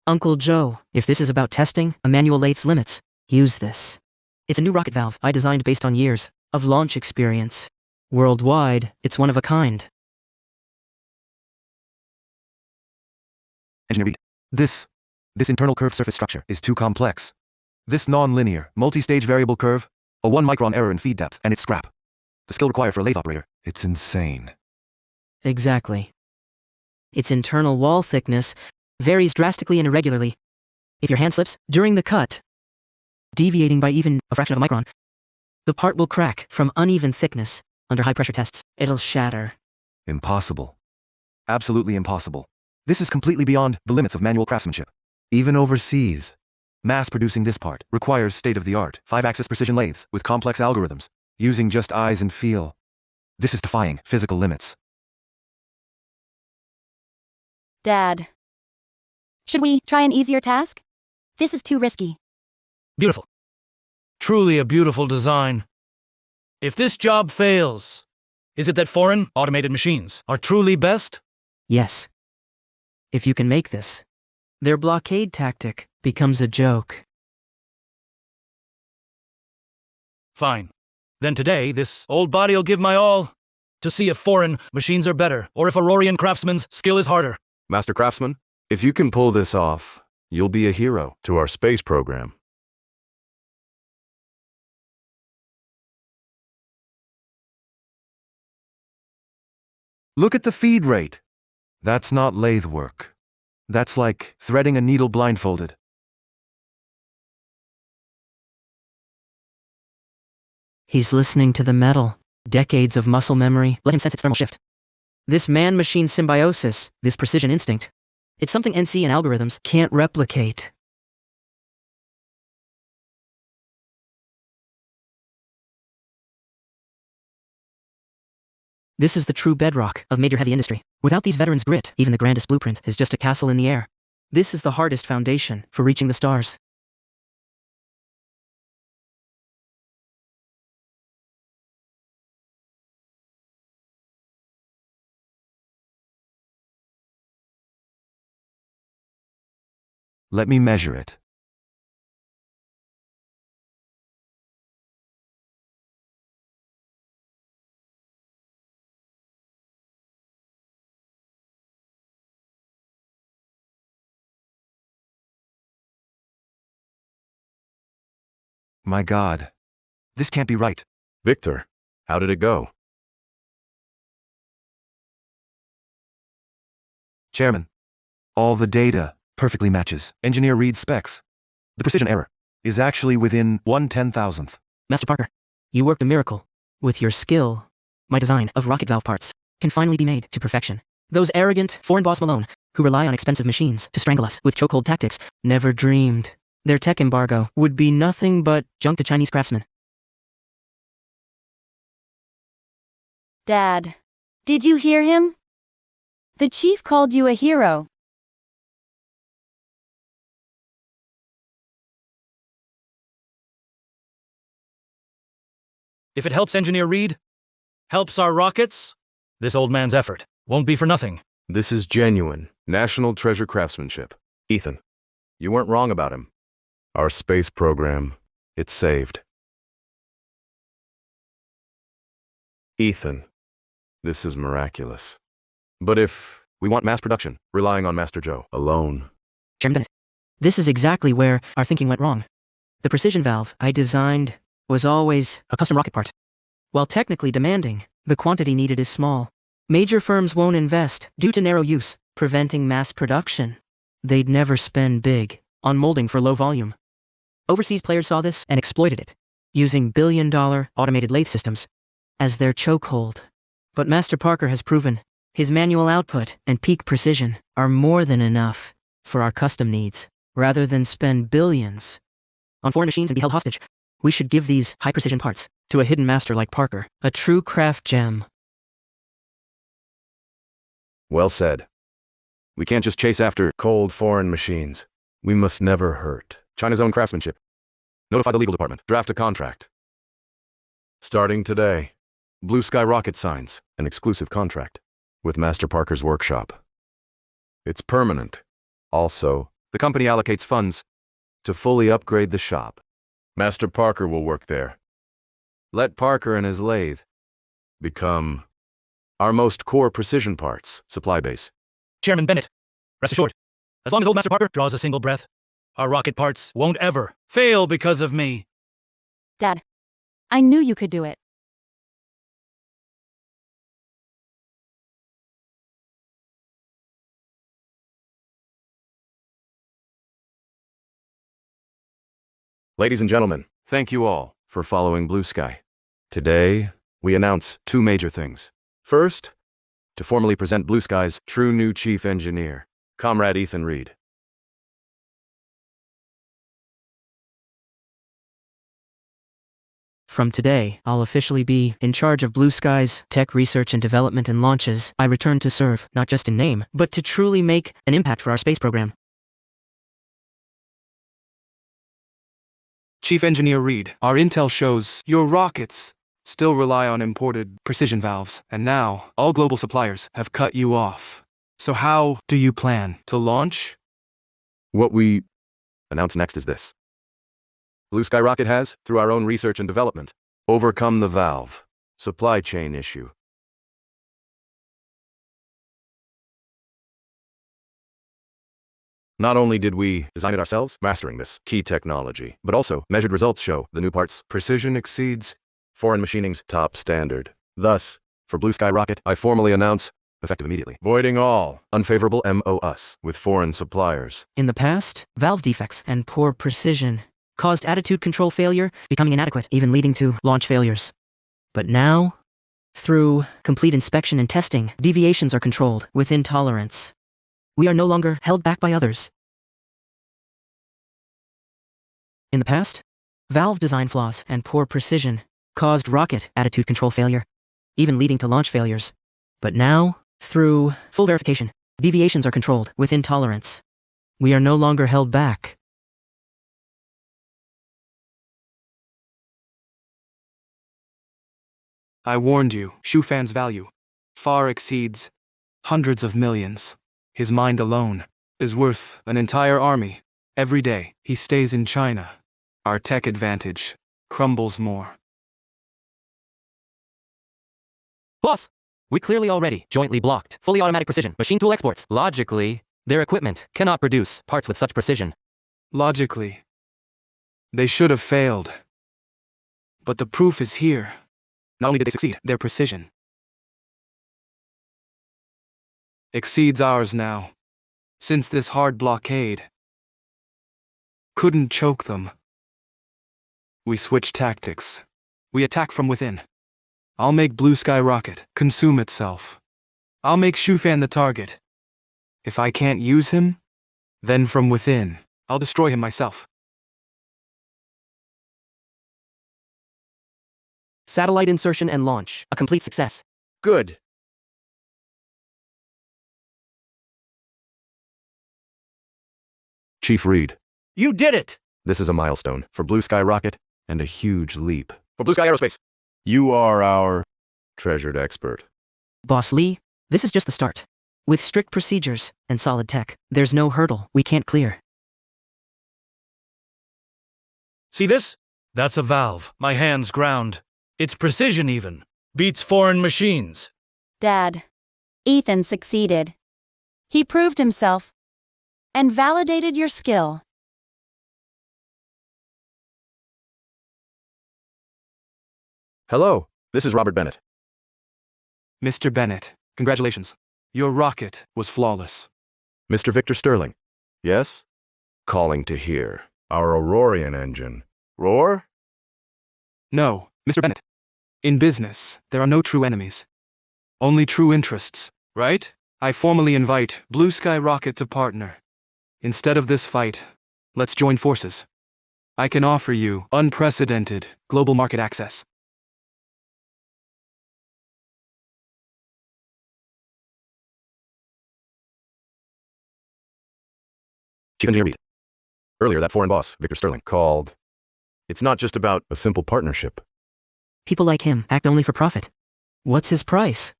Uncle Joe, if this is about testing a manual lathe's limits, use this. It's a new rocket valve I designed based on years of launch experience. Worldwide, it's one of a kind. Engineer Reed, this internal curved surface structure is too complex. This non-linear, multi-stage variable curve, a 1-micron error in feed depth, and it's scrap. The skill required for a lathe operator, it's insane. Exactly. Its internal wall thickness varies drastically and irregularly. If your hand slips during the cut, deviating by even a fraction of a micron, the part will crack from uneven thickness. Under high pressure tests, it'll shatter. Impossible. Absolutely impossible. This is completely beyond the limits of manual craftsmanship. Even overseas, mass-producing this part requires state-of-the-art 5-axis precision lathes with complex algorithms, using just eyes and feel. This is defying physical limits. Dad. Should we try an easier task? This is too risky. Beautiful. Truly a beautiful design. If this job fails, is it that foreign, automated machines are truly best? Yes. If you can make this, their blockade tactic becomes a joke. Fine. Then today, this old body'll give my all to see if foreign machines are better, or if Aurorian craftsman's skill is harder. Master Craftsman, if you can pull this off, you'll be a hero to our space program. Look at the feed rate. That's not lathe work. That's like threading a needle blindfolded. He's listening to the metal. Decades of muscle memory let him sense its thermal shift. This man-machine symbiosis, this precision instinct, it's something NC and algorithms can't replicate. This is the true bedrock of major heavy industry. Without these veterans' grit, even the grandest blueprint is just a castle in the air. This is the hardest foundation for reaching the stars. Let me measure it. My God. This can't be right. Victor, how did it go? Chairman, all the data perfectly matches. Engineer reads specs. The precision error is actually within 1/10,000th. Master Parker, you worked a miracle. With your skill, my design of rocket valve parts can finally be made to perfection. Those arrogant foreign boss Malone, who rely on expensive machines to strangle us with chokehold tactics, never dreamed their tech embargo would be nothing but junk to Chinese craftsmen. Dad. Did you hear him? The chief called you a hero. If it helps Engineer Reed, helps our rockets, this old man's effort won't be for nothing. This is genuine, national treasure craftsmanship. Ethan, you weren't wrong about him. Our space program, it's saved. Ethan, this is miraculous. But if we want mass production, relying on Master Joe alone. Chairman Bennett, this is exactly where our thinking went wrong. The precision valve I designed was always a custom rocket part. While technically demanding, the quantity needed is small. Major firms won't invest due to narrow use, preventing mass production. They'd never spend big on molding for low volume. Overseas players saw this and exploited it, using billion-dollar automated lathe systems as their chokehold. But Master Parker has proven his manual output and peak precision are more than enough for our custom needs. Rather than spend billions on foreign machines and be held hostage, we should give these high-precision parts to a hidden master like Parker, a true craft gem. Well said. We can't just chase after cold foreign machines. We must never hurt China's own craftsmanship. Notify the legal department. Draft a contract. Starting today, Blue Sky Rocket signs an exclusive contract with Master Parker's workshop. It's permanent. Also, the company allocates funds to fully upgrade the shop. Master Parker will work there. Let Parker and his lathe become our most core precision parts supply base. Chairman Bennett, rest assured, as long as old Master Parker draws a single breath, our rocket parts won't ever fail because of me. Dad. I knew you could do it. Ladies and gentlemen, thank you all for following Blue Sky. Today, we announce two major things. First, to formally present Blue Sky's true new chief engineer, Comrade Ethan Reed. From today, I'll officially be in charge of Blue Sky's tech research and development and launches. I return to serve, not just in name, but to truly make an impact for our space program. Chief Engineer Reed, our intel shows your rockets still rely on imported precision valves, and now all global suppliers have cut you off. So how do you plan to launch? What we announce next is this. Blue Sky Rocket has, through our own research and development, overcome the valve supply chain issue. Not only did we design it ourselves, mastering this key technology, but also measured results show the new parts' precision exceeds foreign machining's top standard. Thus, for Blue Sky Rocket, I formally announce, effective immediately, voiding all unfavorable MOUs with foreign suppliers. In the past, valve defects and poor precision caused attitude control failure, becoming inadequate, even leading to launch failures. But now, through complete inspection and testing, deviations are controlled within tolerance. We are no longer held back by others. In the past, valve design flaws and poor precision caused rocket attitude control failure, even leading to launch failures. But now, through full verification, deviations are controlled within tolerance. We are no longer held back. I warned you, Shufan's value far exceeds hundreds of millions. His mind alone is worth an entire army. Every day, he stays in China. Our tech advantage crumbles more. Boss, we clearly already jointly blocked fully automatic precision machine tool exports. Logically, their equipment cannot produce parts with such precision. Logically, they should have failed. But the proof is here. Not only did they succeed, their precision exceeds ours now. Since this hard blockade couldn't choke them, we switched tactics. We attack from within. I'll make Blue Sky Rocket consume itself. I'll make Shufan the target. If I can't use him, then from within, I'll destroy him myself. Satellite insertion and launch, a complete success. Good. Chief Reed, You did it! this is a milestone for Blue Sky Rocket and a huge leap for Blue Sky Aerospace. You are our treasured expert. Boss Lee, this is just the start. With strict procedures and solid tech, there's no hurdle we can't clear. See this? That's a valve. My hand's ground. Its precision even beats foreign machines. Dad, Ethan succeeded. He proved himself and validated your skill. Hello, this is Robert Bennett. Mr. Bennett, congratulations. Your rocket was flawless. Mr. Victor Sterling. Yes? Calling to hear. Our Aurorian engine. Roar? No, Mr. Bennett. In business, there are no true enemies. Only true interests, right? I formally invite Blue Sky Rocket to partner. Instead of this fight, let's join forces. I can offer you unprecedented global market access. Chief Engineer Reed. Earlier, that foreign boss, Victor Sterling, called. It's not just about a simple partnership. People like him act only for profit. What's his price?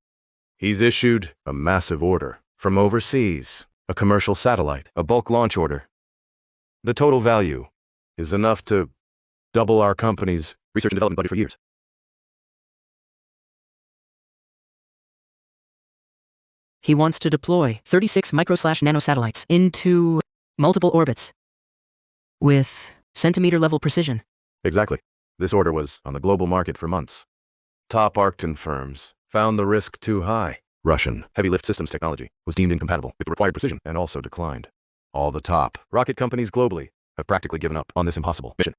He's issued a massive order from overseas, a commercial satellite, a bulk launch order. The total value is enough to double our company's research and development budget for years. He wants to deploy 36 micro/nano satellites into multiple orbits with centimeter-level precision. Exactly. This order was on the global market for months. Top Arcton firms found the risk too high. Russian heavy lift systems technology was deemed incompatible with the required precision and also declined. All the top rocket companies globally have practically given up on this impossible mission.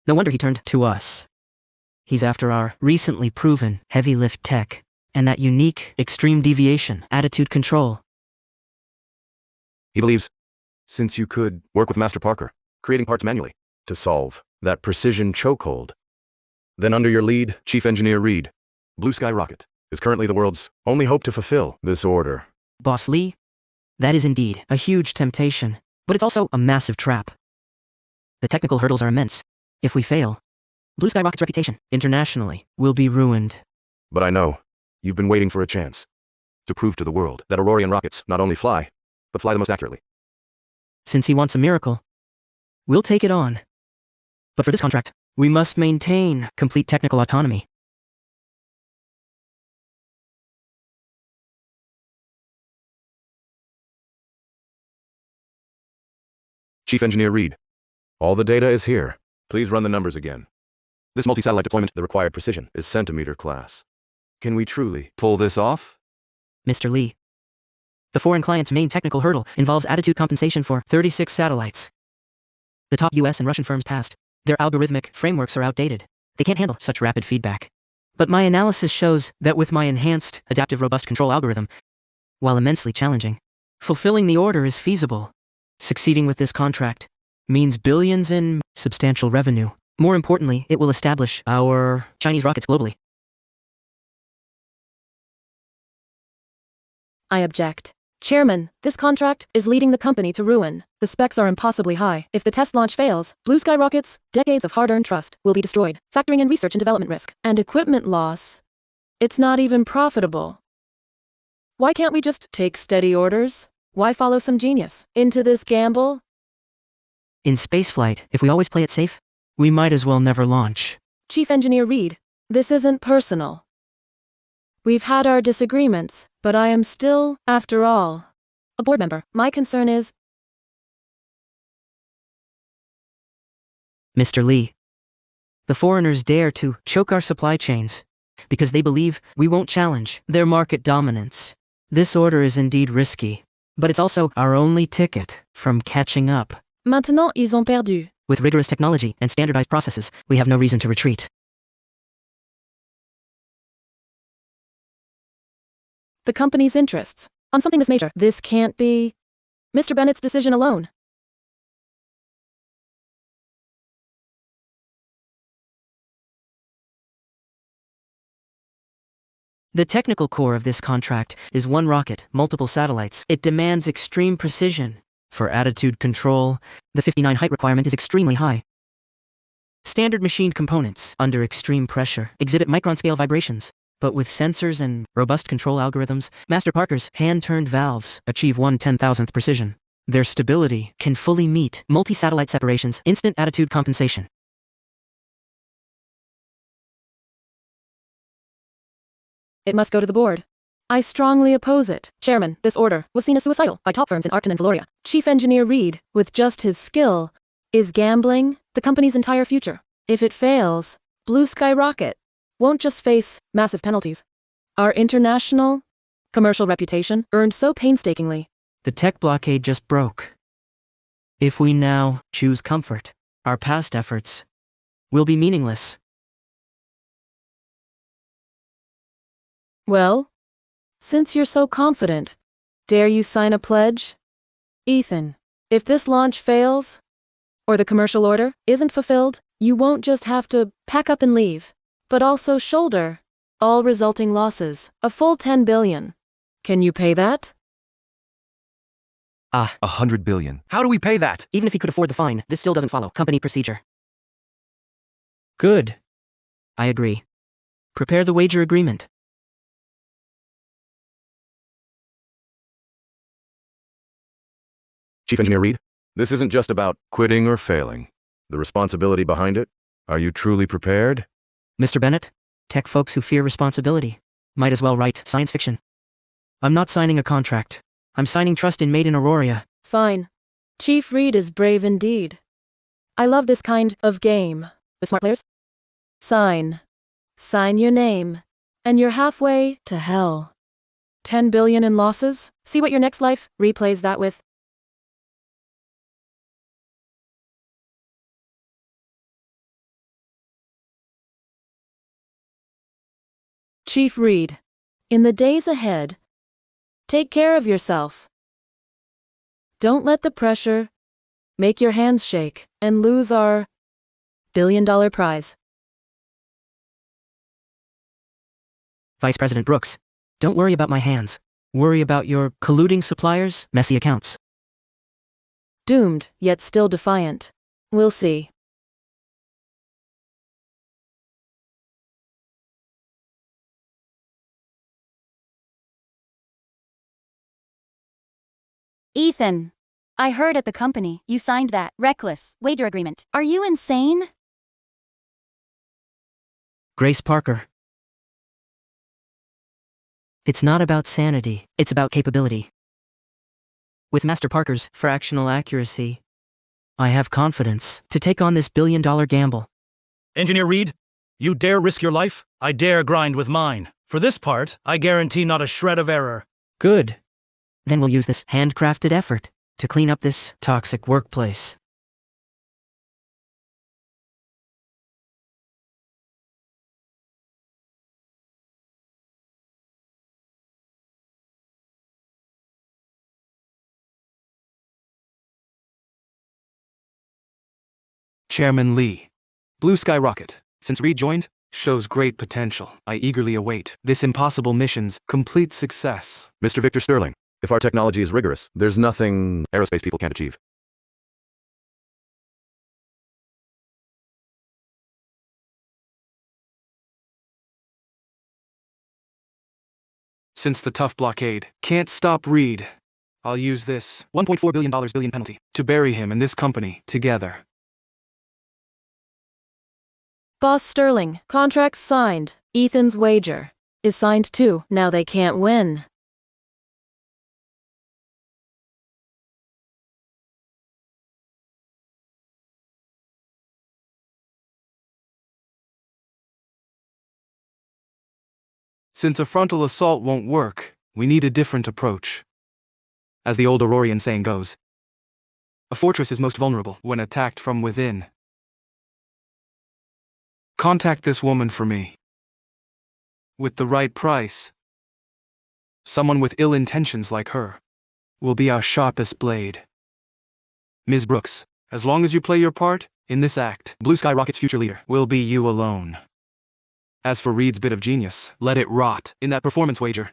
No wonder he turned to us. He's after our recently proven heavy lift tech and that unique extreme deviation attitude control. He believes, since you could work with Master Parker, creating parts manually, to solve that precision chokehold, then under your lead, Chief Engineer Reed, Blue Sky Rocket is currently the world's only hope to fulfill this order. Boss Lee, that is indeed a huge temptation, but it's also a massive trap. The technical hurdles are immense. If we fail, Blue Sky Rocket's reputation, internationally, will be ruined. But I know, you've been waiting for a chance to prove to the world that Aurorian rockets not only fly, but fly the most accurately. Since he wants a miracle, we'll take it on. But for this contract, we must maintain complete technical autonomy. Chief Engineer Reed, all the data is here. Please run the numbers again. This multi-satellite deployment, the required precision, is centimeter class. Can we truly pull this off? Mr. Lee, the foreign client's main technical hurdle involves attitude compensation for 36 satellites. The top US and Russian firms passed. Their algorithmic frameworks are outdated. They can't handle such rapid feedback. But my analysis shows that with my enhanced adaptive robust control algorithm, while immensely challenging, fulfilling the order is feasible. Succeeding with this contract means billions in substantial revenue. More importantly, it will establish our Chinese rockets globally. I object. Chairman, this contract is leading the company to ruin. The specs are impossibly high. If the test launch fails, Blue Sky Rockets, decades of hard-earned trust, will be destroyed, factoring in research and development risk and equipment loss. It's not even profitable. Why can't we just take steady orders? Why follow some genius into this gamble? In spaceflight, if we always play it safe, we might as well never launch. Chief Engineer Reed, this isn't personal. We've had our disagreements, but I am still, after all, a board member. My concern is... Mr. Lee, the foreigners dare to choke our supply chains because they believe we won't challenge their market dominance. This order is indeed risky, but it's also our only ticket from catching up. Maintenant, ils ont perdu. With rigorous technology and standardized processes, we have no reason to retreat. The company's interests. On something this major, this can't be Mr. Bennett's decision alone. The technical core of this contract is one rocket, multiple satellites. It demands extreme precision. For attitude control, the 59 height requirement is extremely high. Standard machined components, under extreme pressure, exhibit micron-scale vibrations. But with sensors and robust control algorithms, Master Parker's hand-turned valves achieve 1/10,000th precision. Their stability can fully meet multi-satellite separations, instant attitude compensation. It must go to the board. I strongly oppose it. Chairman, this order was seen as suicidal by top firms in Arcton and Valoria. Chief Engineer Reed, with just his skill, is gambling the company's entire future. If it fails, Blue Sky Rocket won't just face massive penalties. Our international, commercial reputation, earned so painstakingly. The tech blockade just broke. If we now choose comfort, our past efforts will be meaningless. Well, since you're so confident, dare you sign a pledge? Ethan, if this launch fails, or the commercial order isn't fulfilled, you won't just have to pack up and leave, but also shoulder all resulting losses, a full 10 billion. Can you pay that? 100 billion. How do we pay that? Even if he could afford the fine, this still doesn't follow company procedure. Good. I agree. Prepare the wager agreement. Chief Engineer Reed, this isn't just about quitting or failing. The responsibility behind it, are you truly prepared? Mr. Bennett, tech folks who fear responsibility might as well write science fiction. I'm not signing a contract. I'm signing trust in Made in Aurora. Fine. Chief Reed is brave indeed. I love this kind of game. The smart players? Sign. Sign your name. And you're halfway to hell. 10 billion in losses? See what your next life replays that with. Chief Reed, in the days ahead, take care of yourself. Don't let the pressure make your hands shake and lose our billion-dollar prize. Vice President Brooks, don't worry about my hands. Worry about your colluding suppliers' messy accounts. Doomed, yet still defiant. We'll see. Ethan, I heard at the company you signed that reckless wager agreement. Are you insane? Grace Parker. It's not about sanity, it's about capability. With Master Parker's fractional accuracy, I have confidence to take on this billion-dollar gamble. Engineer Reed, you dare risk your life? I dare grind with mine. For this part, I guarantee not a shred of error. Good. Then we'll use this handcrafted effort to clean up this toxic workplace. Chairman Lee. Blue Sky Rocket, since Reed joined, shows great potential. I eagerly await this impossible mission's complete success. Mr. Victor Sterling, if our technology is rigorous, there's nothing aerospace people can't achieve. Since the tough blockade can't stop Reed, I'll use this $1.4 billion penalty to bury him and this company together. Boss Sterling, contracts signed. Ethan's wager is signed too. Now they can't win. Since a frontal assault won't work, we need a different approach. As the old Aurorian saying goes, a fortress is most vulnerable when attacked from within. Contact this woman for me. With the right price, someone with ill intentions like her will be our sharpest blade. Ms. Brooks, as long as you play your part in this act, Blue Sky Rocket's future leader will be you alone. As for Reed's bit of genius, let it rot in that performance wager.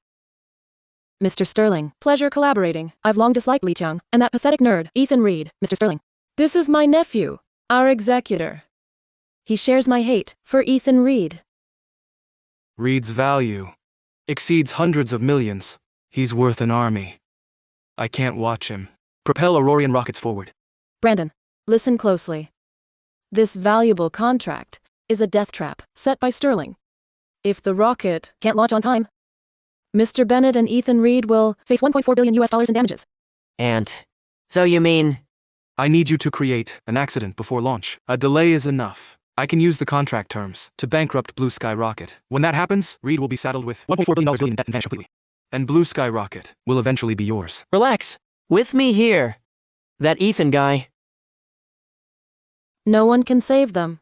Mr. Sterling, pleasure collaborating. I've long disliked Lee Chung and that pathetic nerd, Ethan Reed. Mr. Sterling, this is my nephew, our executor. He shares my hate for Ethan Reed. Reed's value exceeds hundreds of millions. He's worth an army. I can't watch him propel Aurorian rockets forward. Brandon, listen closely. This valuable contract is a death trap set by Sterling. If the rocket can't launch on time, Mr. Bennett and Ethan Reed will face $1.4 billion in damages. And so you mean... I need you to create an accident before launch. A delay is enough. I can use the contract terms to bankrupt Blue Sky Rocket. When that happens, Reed will be saddled with $1.4 billion in debt and vanish completely. And Blue Sky Rocket will eventually be yours. Relax. With me here. That Ethan guy. No one can save them.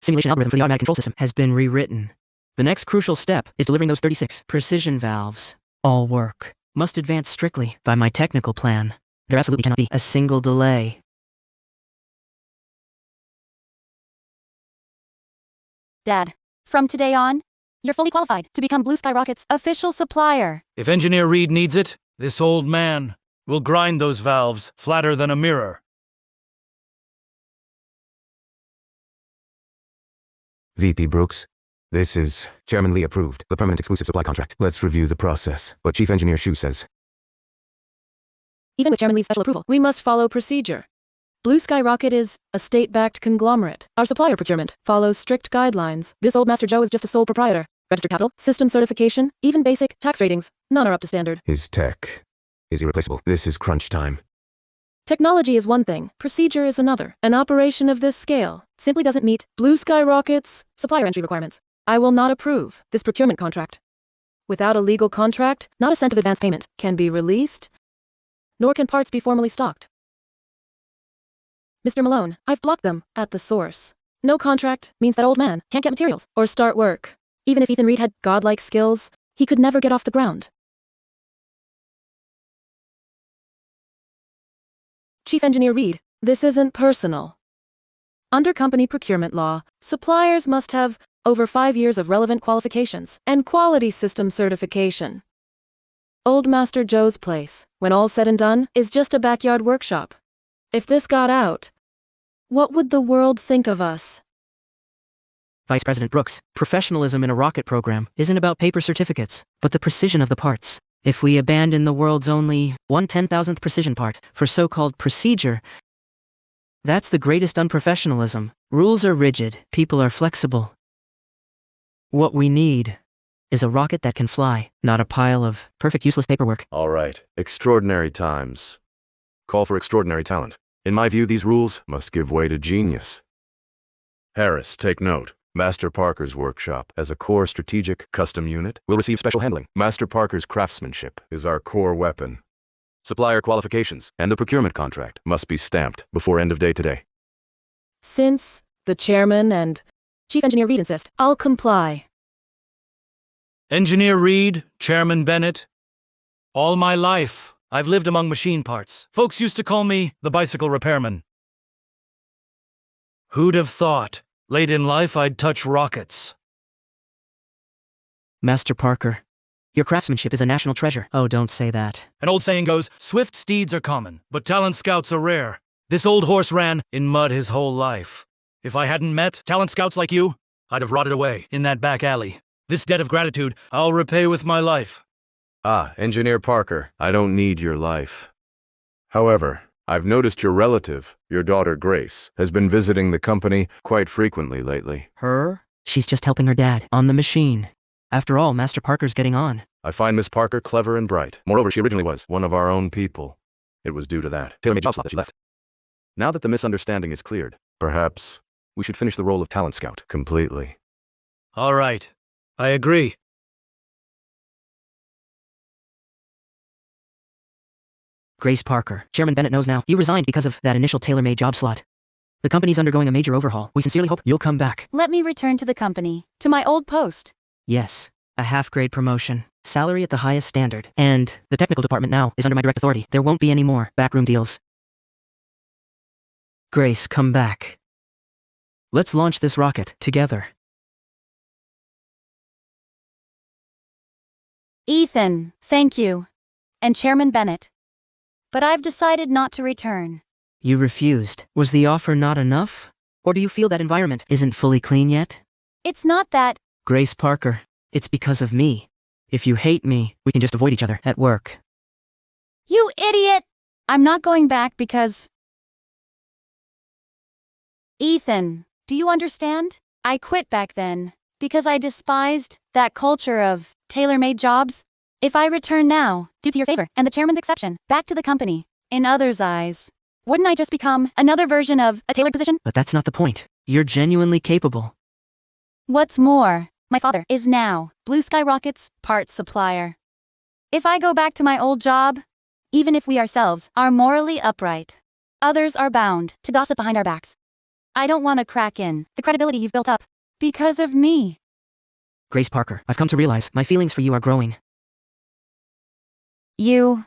Simulation algorithm for the automatic control system has been rewritten. The next crucial step is delivering those 36 precision valves. All work must advance strictly by my technical plan. There absolutely cannot be a single delay. Dad, from today on, you're fully qualified to become Blue Sky Rocket's official supplier. If Engineer Reed needs it, this old man will grind those valves flatter than a mirror. VP Brooks, this is Chairman Lee approved, the permanent exclusive supply contract. Let's review the process. What Chief Engineer Shu says. Even with Chairman Lee's special approval, we must follow procedure. Blue Sky Rocket is a state-backed conglomerate. Our supplier procurement follows strict guidelines. This old Master Joe is just a sole proprietor. Registered capital, system certification, even basic tax ratings, none are up to standard. His tech is irreplaceable. This is crunch time. Technology is one thing, procedure is another. An operation of this scale simply doesn't meet Blue Sky Rocket's supplier entry requirements. I will not approve this procurement contract. Without a legal contract, not a cent of advance payment can be released, nor can parts be formally stocked. Mr. Malone, I've blocked them at the source. No contract means that old man can't get materials or start work. Even if Ethan Reed had godlike skills, he could never get off the ground. Chief Engineer Reed, this isn't personal. Under company procurement law, suppliers must have over 5 years of relevant qualifications and quality system certification. Old Master Joe's place, when all's said and done, is just a backyard workshop. If this got out, what would the world think of us? Vice President Brooks, professionalism in a rocket program isn't about paper certificates, but the precision of the parts. If we abandon the world's only 1/10,000th precision part for so-called procedure, that's the greatest unprofessionalism. Rules are rigid, people are flexible. What we need is a rocket that can fly, not a pile of perfect useless paperwork. All right. Extraordinary times call for extraordinary talent. In my view, these rules must give way to genius. Harris, take note. Master Parker's workshop, as a core strategic custom unit, will receive special handling. Master Parker's craftsmanship is our core weapon. Supplier qualifications and the procurement contract must be stamped before end of day today. Since the chairman and Chief Engineer Reed insist, I'll comply. Engineer Reed, Chairman Bennett. All my life, I've lived among machine parts. Folks used to call me the bicycle repairman. Who'd have thought, late in life, I'd touch rockets? Master Parker, your craftsmanship is a national treasure. Oh, don't say that. An old saying goes, swift steeds are common, but talent scouts are rare. This old horse ran in mud his whole life. If I hadn't met talent scouts like you, I'd have rotted away in that back alley. This debt of gratitude, I'll repay with my life. Ah, Engineer Parker, I don't need your life. However, I've noticed your relative, your daughter Grace, has been visiting the company quite frequently lately. Her? She's just helping her dad on the machine. After all, Master Parker's getting on. I find Miss Parker clever and bright. Moreover, she originally was one of our own people. It was due to that tailor-made job slot that she left. Now that the misunderstanding is cleared, perhaps we should finish the role of talent scout completely. All right, I agree. Grace Parker, Chairman Bennett knows now. You resigned because of that initial tailor-made job slot. The company's undergoing a major overhaul. We sincerely hope you'll come back. Let me return to the company, to my old post. Yes, a half-grade promotion, salary at the highest standard, and the technical department now is under my direct authority. There won't be any more backroom deals. Grace, come back. Let's launch this rocket together. Ethan, thank you. And Chairman Bennett. But I've decided not to return. You refused. Was the offer not enough? Or do you feel that environment isn't fully clean yet? It's not that. Grace Parker, it's because of me. If you hate me, we can just avoid each other at work. You idiot! I'm not going back because... Ethan, do you understand? I quit back then because I despised that culture of tailor-made jobs. If I return now, due to your favor and the chairman's exception, back to the company, in others' eyes, wouldn't I just become another version of a tailored position? But that's not the point. You're genuinely capable. What's more, my father is now Blue Sky Rocket's parts supplier. If I go back to my old job, even if we ourselves are morally upright, others are bound to gossip behind our backs. I don't want to crack in the credibility you've built up because of me. Grace Parker, I've come to realize my feelings for you are growing. You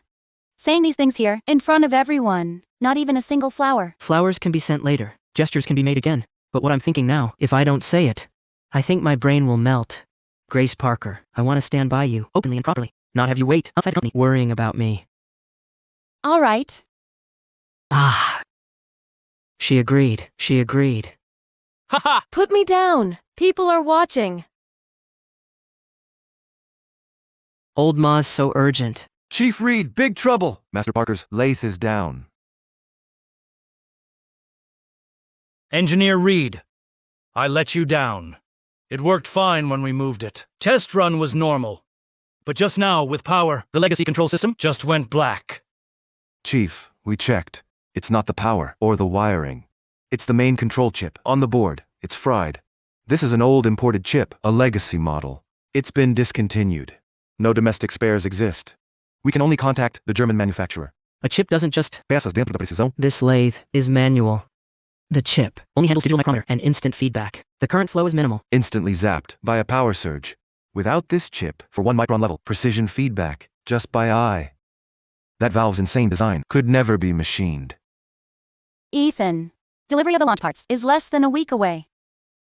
saying these things here in front of everyone, not even a single flower. Flowers can be sent later. Gestures can be made again. But what I'm thinking now, if I don't say it, I think my brain will melt. Grace Parker, I want to stand by you, openly and properly, not have you wait outside the company, worrying about me. All right. Ah. She agreed. She agreed. Haha! Put me down. People are watching. Old Ma's so urgent. Chief Reed, big trouble! Master Parker's lathe is down. Engineer Reed, I let you down. It worked fine when we moved it. Test run was normal. But just now, with power, the legacy control system just went black. Chief, we checked. It's not the power or the wiring. It's the main control chip on the board. It's fried. This is an old imported chip, a legacy model. It's been discontinued. No domestic spares exist. We can only contact the German manufacturer. A chip doesn't just... Peças dentro da precisão. This lathe is manual. The chip only handles digital micrometer and instant feedback. The current flow is minimal. Instantly zapped by a power surge. Without this chip, for 1 micron level, precision feedback, just by eye. That valve's insane design could never be machined. Ethan, delivery of the launch parts is less than a week away.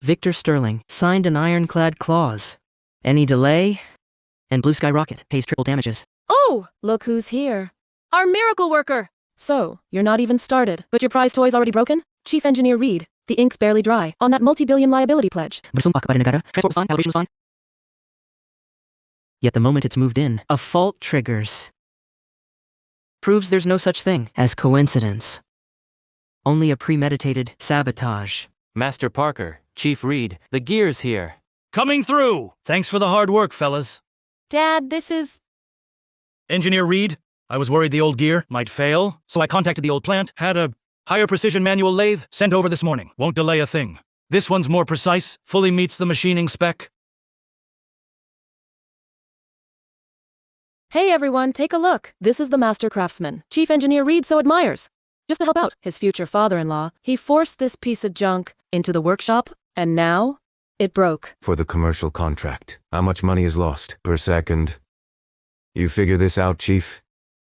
Victor Sterling signed an ironclad clause. Any delay, and Blue Sky Rocket pays triple damages. Oh, look who's here. Our miracle worker! So, you're not even started, but your prize toy's already broken? Chief Engineer Reed, the ink's barely dry on that multi-billion liability pledge. Transport was fine, calibration was fine. Yet the moment it's moved in, a fault triggers. Proves there's no such thing as coincidence. Only a premeditated sabotage. Master Parker, Chief Reed, the gear's here. Coming through! Thanks for the hard work, fellas. Dad, this is... Engineer Reed, I was worried the old gear might fail, so I contacted the old plant, had a higher precision manual lathe sent over this morning. Won't delay a thing. This one's more precise, fully meets the machining spec. Hey everyone, take a look. This is the master craftsman, Chief Engineer Reed so admires. Just to help out his future father-in-law, he forced this piece of junk into the workshop, and now it broke. For the commercial contract, how much money is lost per second? You figure this out, Chief?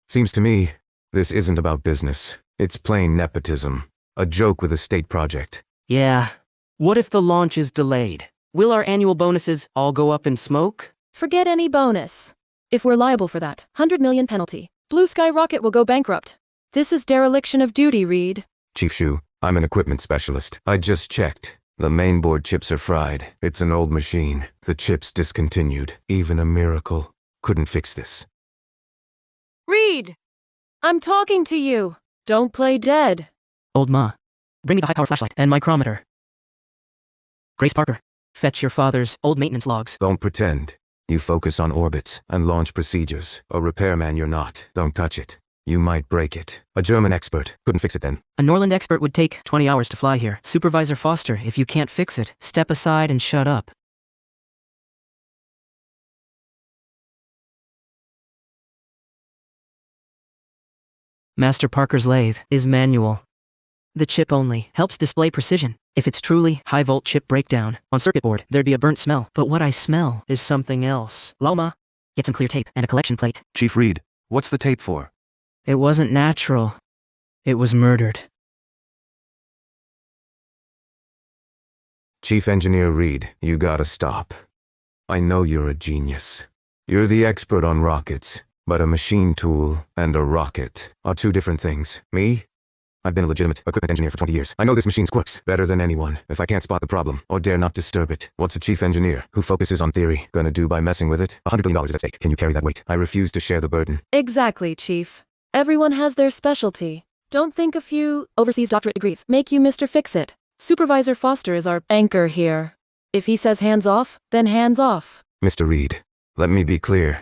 Seems to me, this isn't about business. It's plain nepotism. A joke with a state project. Yeah. What if the launch is delayed? Will our annual bonuses all go up in smoke? Forget any bonus. If we're liable for that, 100 million penalty. Blue Sky Rocket will go bankrupt. This is dereliction of duty, Reed. Chief Shu, I'm an equipment specialist. I just checked. The mainboard chips are fried. It's an old machine. The chips discontinued. Even a miracle couldn't fix this. Reed! I'm talking to you. Don't play dead. Old Ma, bring me the high-power flashlight and micrometer. Grace Parker, fetch your father's old maintenance logs. Don't pretend. You focus on orbits and launch procedures. A repairman you're not. Don't touch it. You might break it. A German expert couldn't fix it then. A Norland expert would take 20 hours to fly here. Supervisor Foster, if you can't fix it, step aside and shut up. Master Parker's lathe is manual. The chip only helps display precision. If it's truly high-volt chip breakdown on circuit board, there'd be a burnt smell. But what I smell is something else. Loma, get some clear tape and a collection plate. Chief Reed, what's the tape for? It wasn't natural. It was murdered. Chief Engineer Reed, you gotta stop. I know you're a genius. You're the expert on rockets, but a machine tool and a rocket are two different things. Me? I've been a legitimate equipment engineer for 20 years. I know this machine's quirks better than anyone. If I can't spot the problem, or dare not disturb it, what's a chief engineer who focuses on theory gonna do by messing with it? $100 billion is at stake. Can you carry that weight? I refuse to share the burden. Exactly, Chief. Everyone has their specialty. Don't think a few overseas doctorate degrees make you Mr. Fix-It. Supervisor Foster is our anchor here. If he says hands off, then hands off. Mr. Reed, let me be clear.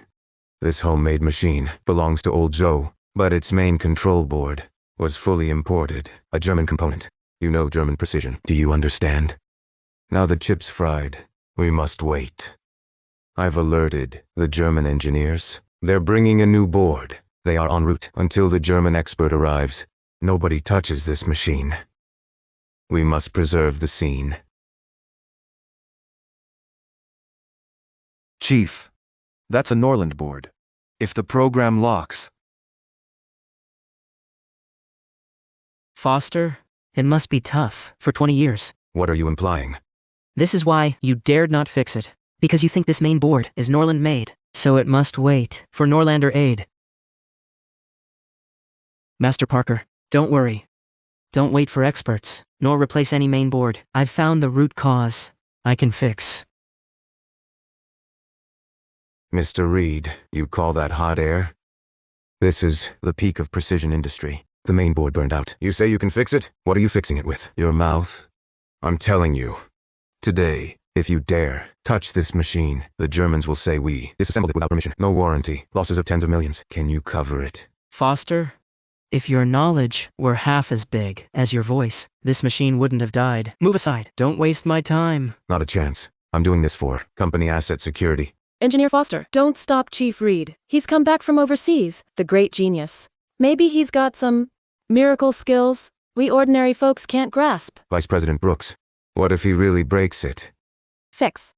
This homemade machine belongs to old Joe, but its main control board was fully imported, a German component. You know German precision. Do you understand? Now the chip's fried. We must wait. I've alerted the German engineers. They're bringing a new board. They are en route. Until the German expert arrives, nobody touches this machine. We must preserve the scene. Chief, that's a Norland board. If the program locks... Foster, it must be tough for 20 years. What are you implying? This is why you dared not fix it. Because you think this main board is Norland made, so it must wait for Norlander aid. Master Parker, don't worry. Don't wait for experts, nor replace any main board. I've found the root cause. I can fix. Mr. Reed, you call that hot air? This is the peak of precision industry. The main board burned out. You say you can fix it? What are you fixing it with? Your mouth? I'm telling you. Today, if you dare touch this machine, the Germans will say we disassembled it without permission. No warranty. Losses of tens of millions. Can you cover it? Foster, if your knowledge were half as big as your voice, this machine wouldn't have died. Move aside. Don't waste my time. Not a chance. I'm doing this for company asset security. Engineer Foster, don't stop Chief Reed. He's come back from overseas, the great genius. Maybe he's got some miracle skills. we ordinary folks can't grasp. Vice President Brooks, what if he really breaks it? Fix.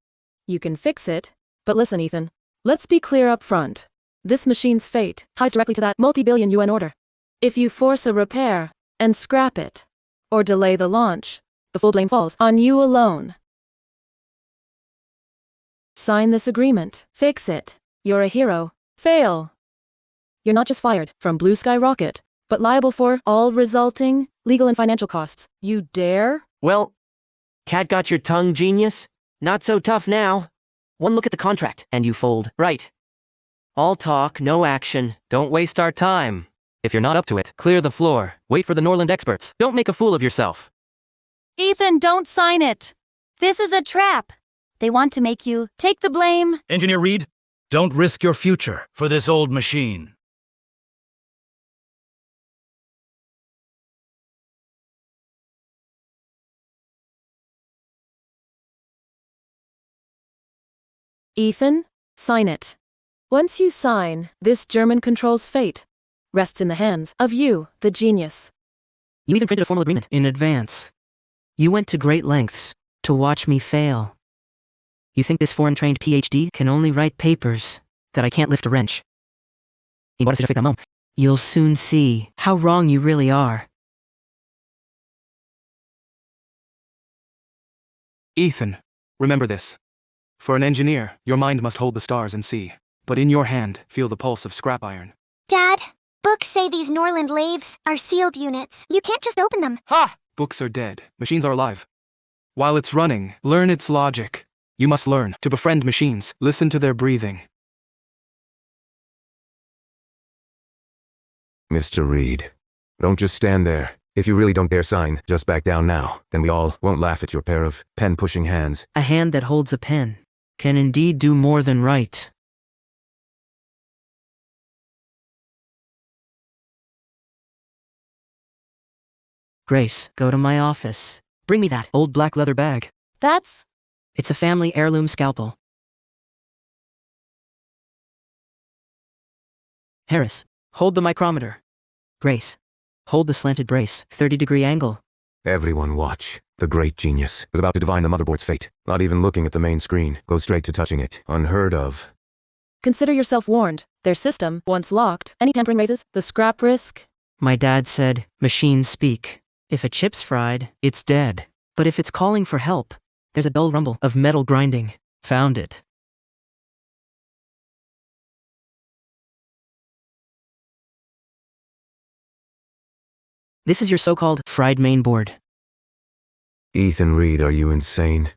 You can fix it. But listen, Ethan. Let's be clear up front. This machine's fate ties directly to that multi-billion UN order. If you force a repair and scrap it, or delay the launch, the full blame falls on you alone. Sign this agreement. Fix it. You're a hero. Fail. You're not just fired from Blue Sky Rocket, but liable for all resulting legal and financial costs. You dare? Well, cat got your tongue, genius? Not so tough now. One look at the contract, and you fold. Right. All talk, no action. Don't waste our time. If you're not up to it, clear the floor. Wait for the Norland experts. Don't make a fool of yourself. Ethan, don't sign it. This is a trap. They want to make you take the blame. Engineer Reed, don't risk your future for this old machine. Ethan, sign it. Once you sign, this German control's fate rests in the hands of you, the genius. You even printed a formal agreement in advance. You went to great lengths to watch me fail. You think this foreign-trained PhD can only write papers that I can't lift a wrench? Embora seja feita à mão. You'll soon see how wrong you really are. Ethan, remember this. For an engineer, your mind must hold the stars and see. But in your hand, feel the pulse of scrap iron. Dad, books say these Norland lathes are sealed units. You can't just open them. Ha! Books are dead. Machines are alive. While it's running, learn its logic. You must learn to befriend machines. Listen to their breathing. Mr. Reed, don't just stand there. If you really don't dare sign, just back down now. Then we all won't laugh at your pair of pen-pushing hands. A hand that holds a pen can indeed do more than write. Grace, go to my office. Bring me that old black leather bag. That's... It's a family heirloom scalpel. Harris, hold the micrometer. Grace, hold the slanted brace, 30-degree angle. Everyone watch. The great genius is about to divine the motherboard's fate. Not even looking at the main screen. Go straight to touching it. Unheard of. Consider yourself warned. Their system, once locked, any tampering raises the scrap risk. My dad said, machines speak. If a chip's fried, it's dead. But if it's calling for help, there's a dull rumble of metal grinding. Found it. This is your so-called fried mainboard. Ethan Reed, are you insane?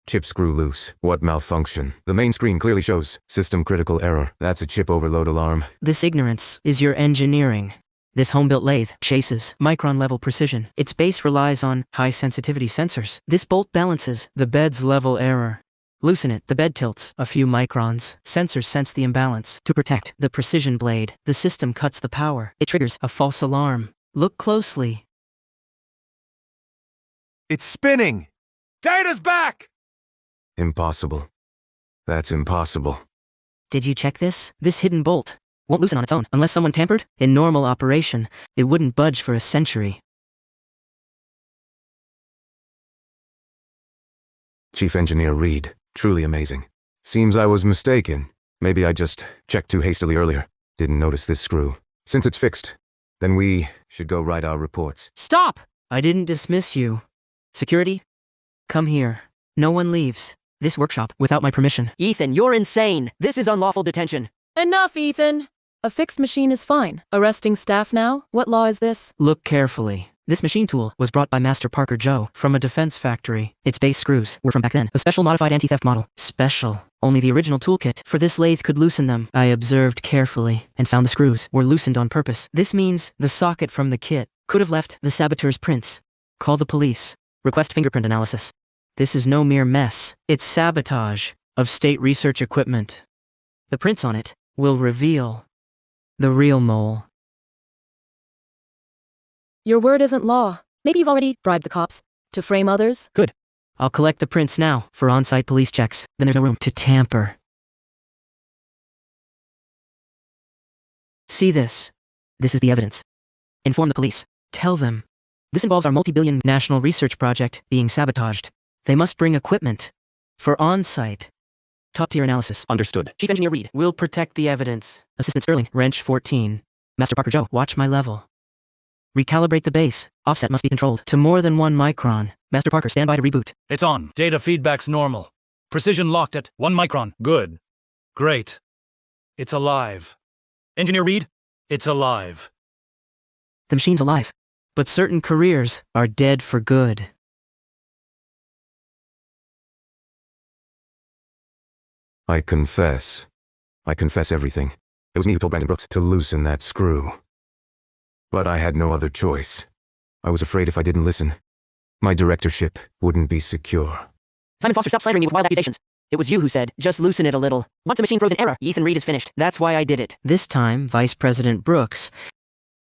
Chip screw loose. What malfunction? The main screen clearly shows system critical error. That's a chip overload alarm. This ignorance is your engineering. This home-built lathe chases micron-level precision. Its base relies on high-sensitivity sensors. This bolt balances the bed's level error. Loosen it, the bed tilts a few microns. Sensors sense the imbalance. To protect the precision blade, the system cuts the power. It triggers a false alarm. Look closely. It's spinning! Data's back! Impossible. That's impossible. Did you check this? This hidden bolt won't loosen on its own unless someone tampered. In normal operation, it wouldn't budge for a century. Chief Engineer Reed, truly amazing. Seems I was mistaken. Maybe I just checked too hastily earlier. Didn't notice this screw. Since it's fixed, then we should go write our reports. Stop! I didn't dismiss you. Security, come here. No one leaves this workshop without my permission. Ethan, you're insane. This is unlawful detention. Enough, Ethan! A fixed machine is fine. Arresting staff now? What law is this? Look carefully. This machine tool was brought by Master Parker Joe from a defense factory. Its base screws were from back then, a special modified anti-theft model. Special. Only the original toolkit for this lathe could loosen them. I observed carefully and found the screws were loosened on purpose. This means the socket from the kit could have left the saboteur's prints. Call the police. Request fingerprint analysis. This is no mere mess. It's sabotage of state research equipment. The prints on it will reveal the real mole. Your word isn't law. Maybe you've already bribed the cops to frame others? Good. I'll collect the prints now for on-site police checks. Then there's no room to tamper. See this. This is the evidence. Inform the police. Tell them This involves our multi-billion national research project being sabotaged. They must bring equipment for on-site top-tier analysis. Understood. Chief Engineer Reed, we'll protect the evidence. Assistant Sterling, wrench 14. Master Parker Joe, watch my level. Recalibrate the base. Offset must be controlled to more than 1 micron. Master Parker, stand by to reboot. It's on. Data feedback's normal. Precision locked at 1 micron. Good. Great. It's alive. Engineer Reed, it's alive. The machine's alive, but certain careers are dead for good. I confess. I confess everything. It was me who told Brandon Brooks to loosen that screw. But I had no other choice. I was afraid if I didn't listen, my directorship wouldn't be secure. Simon Foster, stop slandering me with wild accusations. It was you who said, just loosen it a little. Once the machine throws an error, Ethan Reed is finished. That's why I did it. This time, Vice President Brooks,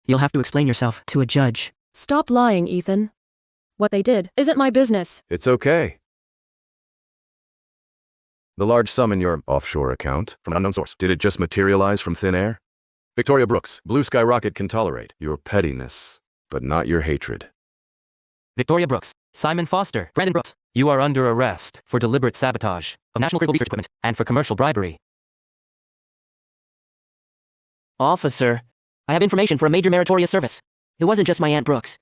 you'll have to explain yourself to a judge. Stop lying, Ethan. What they did isn't my business. It's okay. The large sum in your offshore account from an unknown source, did it just materialize from thin air? Victoria Brooks, Blue Sky Rocket can tolerate your pettiness, but not your hatred. Victoria Brooks, Simon Foster, Brandon Brooks, you are under arrest for deliberate sabotage of national critical research equipment and for commercial bribery. Officer, I have information for a major meritorious service. It wasn't just my Aunt Brooks.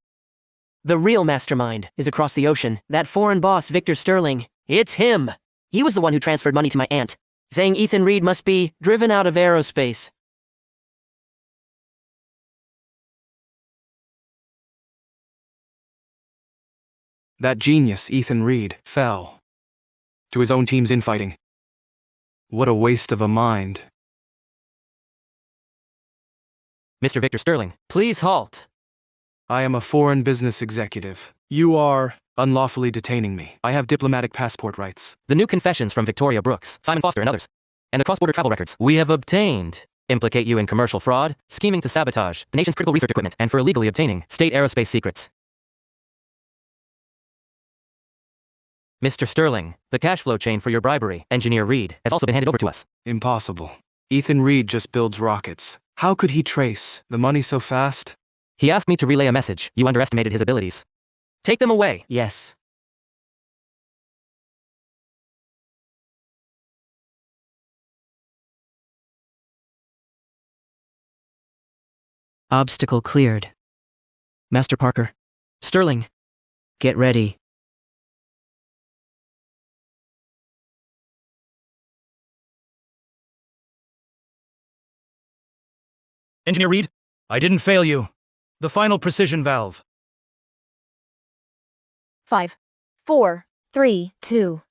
The real mastermind is across the ocean. That foreign boss, Victor Sterling. It's him. He was the one who transferred money to my aunt, saying Ethan Reed must be driven out of aerospace. That genius, Ethan Reed, fell to his own team's infighting. What a waste of a mind. Mr. Victor Sterling, please halt. I am a foreign business executive. You are unlawfully detaining me. I have diplomatic passport rights. The new confessions from Victoria Brooks, Simon Foster and others, and the cross-border travel records we have obtained implicate you in commercial fraud, scheming to sabotage the nation's critical research equipment, and for illegally obtaining state aerospace secrets. Mr. Sterling, the cash flow chain for your bribery, Engineer Reed, has also been handed over to us. Impossible. Ethan Reed just builds rockets. How could he trace the money so fast? He asked me to relay a message. You underestimated his abilities. Take them away. Yes. Obstacle cleared. Master Parker. Sterling. Get ready. Engineer Reed, I didn't fail you. The final precision valve. 5, 4, 3, 2,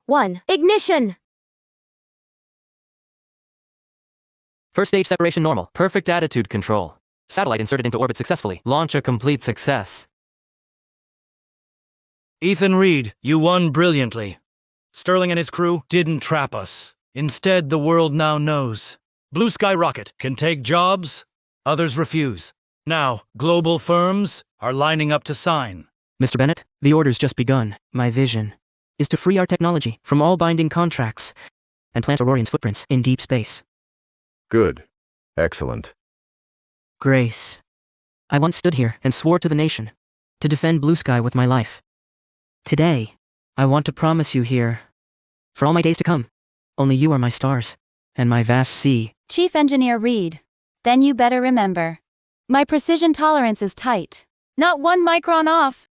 1. Ignition! First stage separation normal. Perfect attitude control. Satellite inserted into orbit successfully. Launch a complete success. Ethan Reed, you won brilliantly. Sterling and his crew didn't trap us. Instead, the world now knows. Blue Sky Rocket can take jobs, others refuse. Now, global firms are lining up to sign. Mr. Bennett, the order's just begun. My vision is to free our technology from all binding contracts and plant Aurorian's footprints in deep space. Good. Excellent. Grace. I once stood here and swore to the nation to defend Blue Sky with my life. Today, I want to promise you here, for all my days to come, only you are my stars and my vast sea. Chief Engineer Reed, then you better remember. My precision tolerance is tight. Not 1 micron off.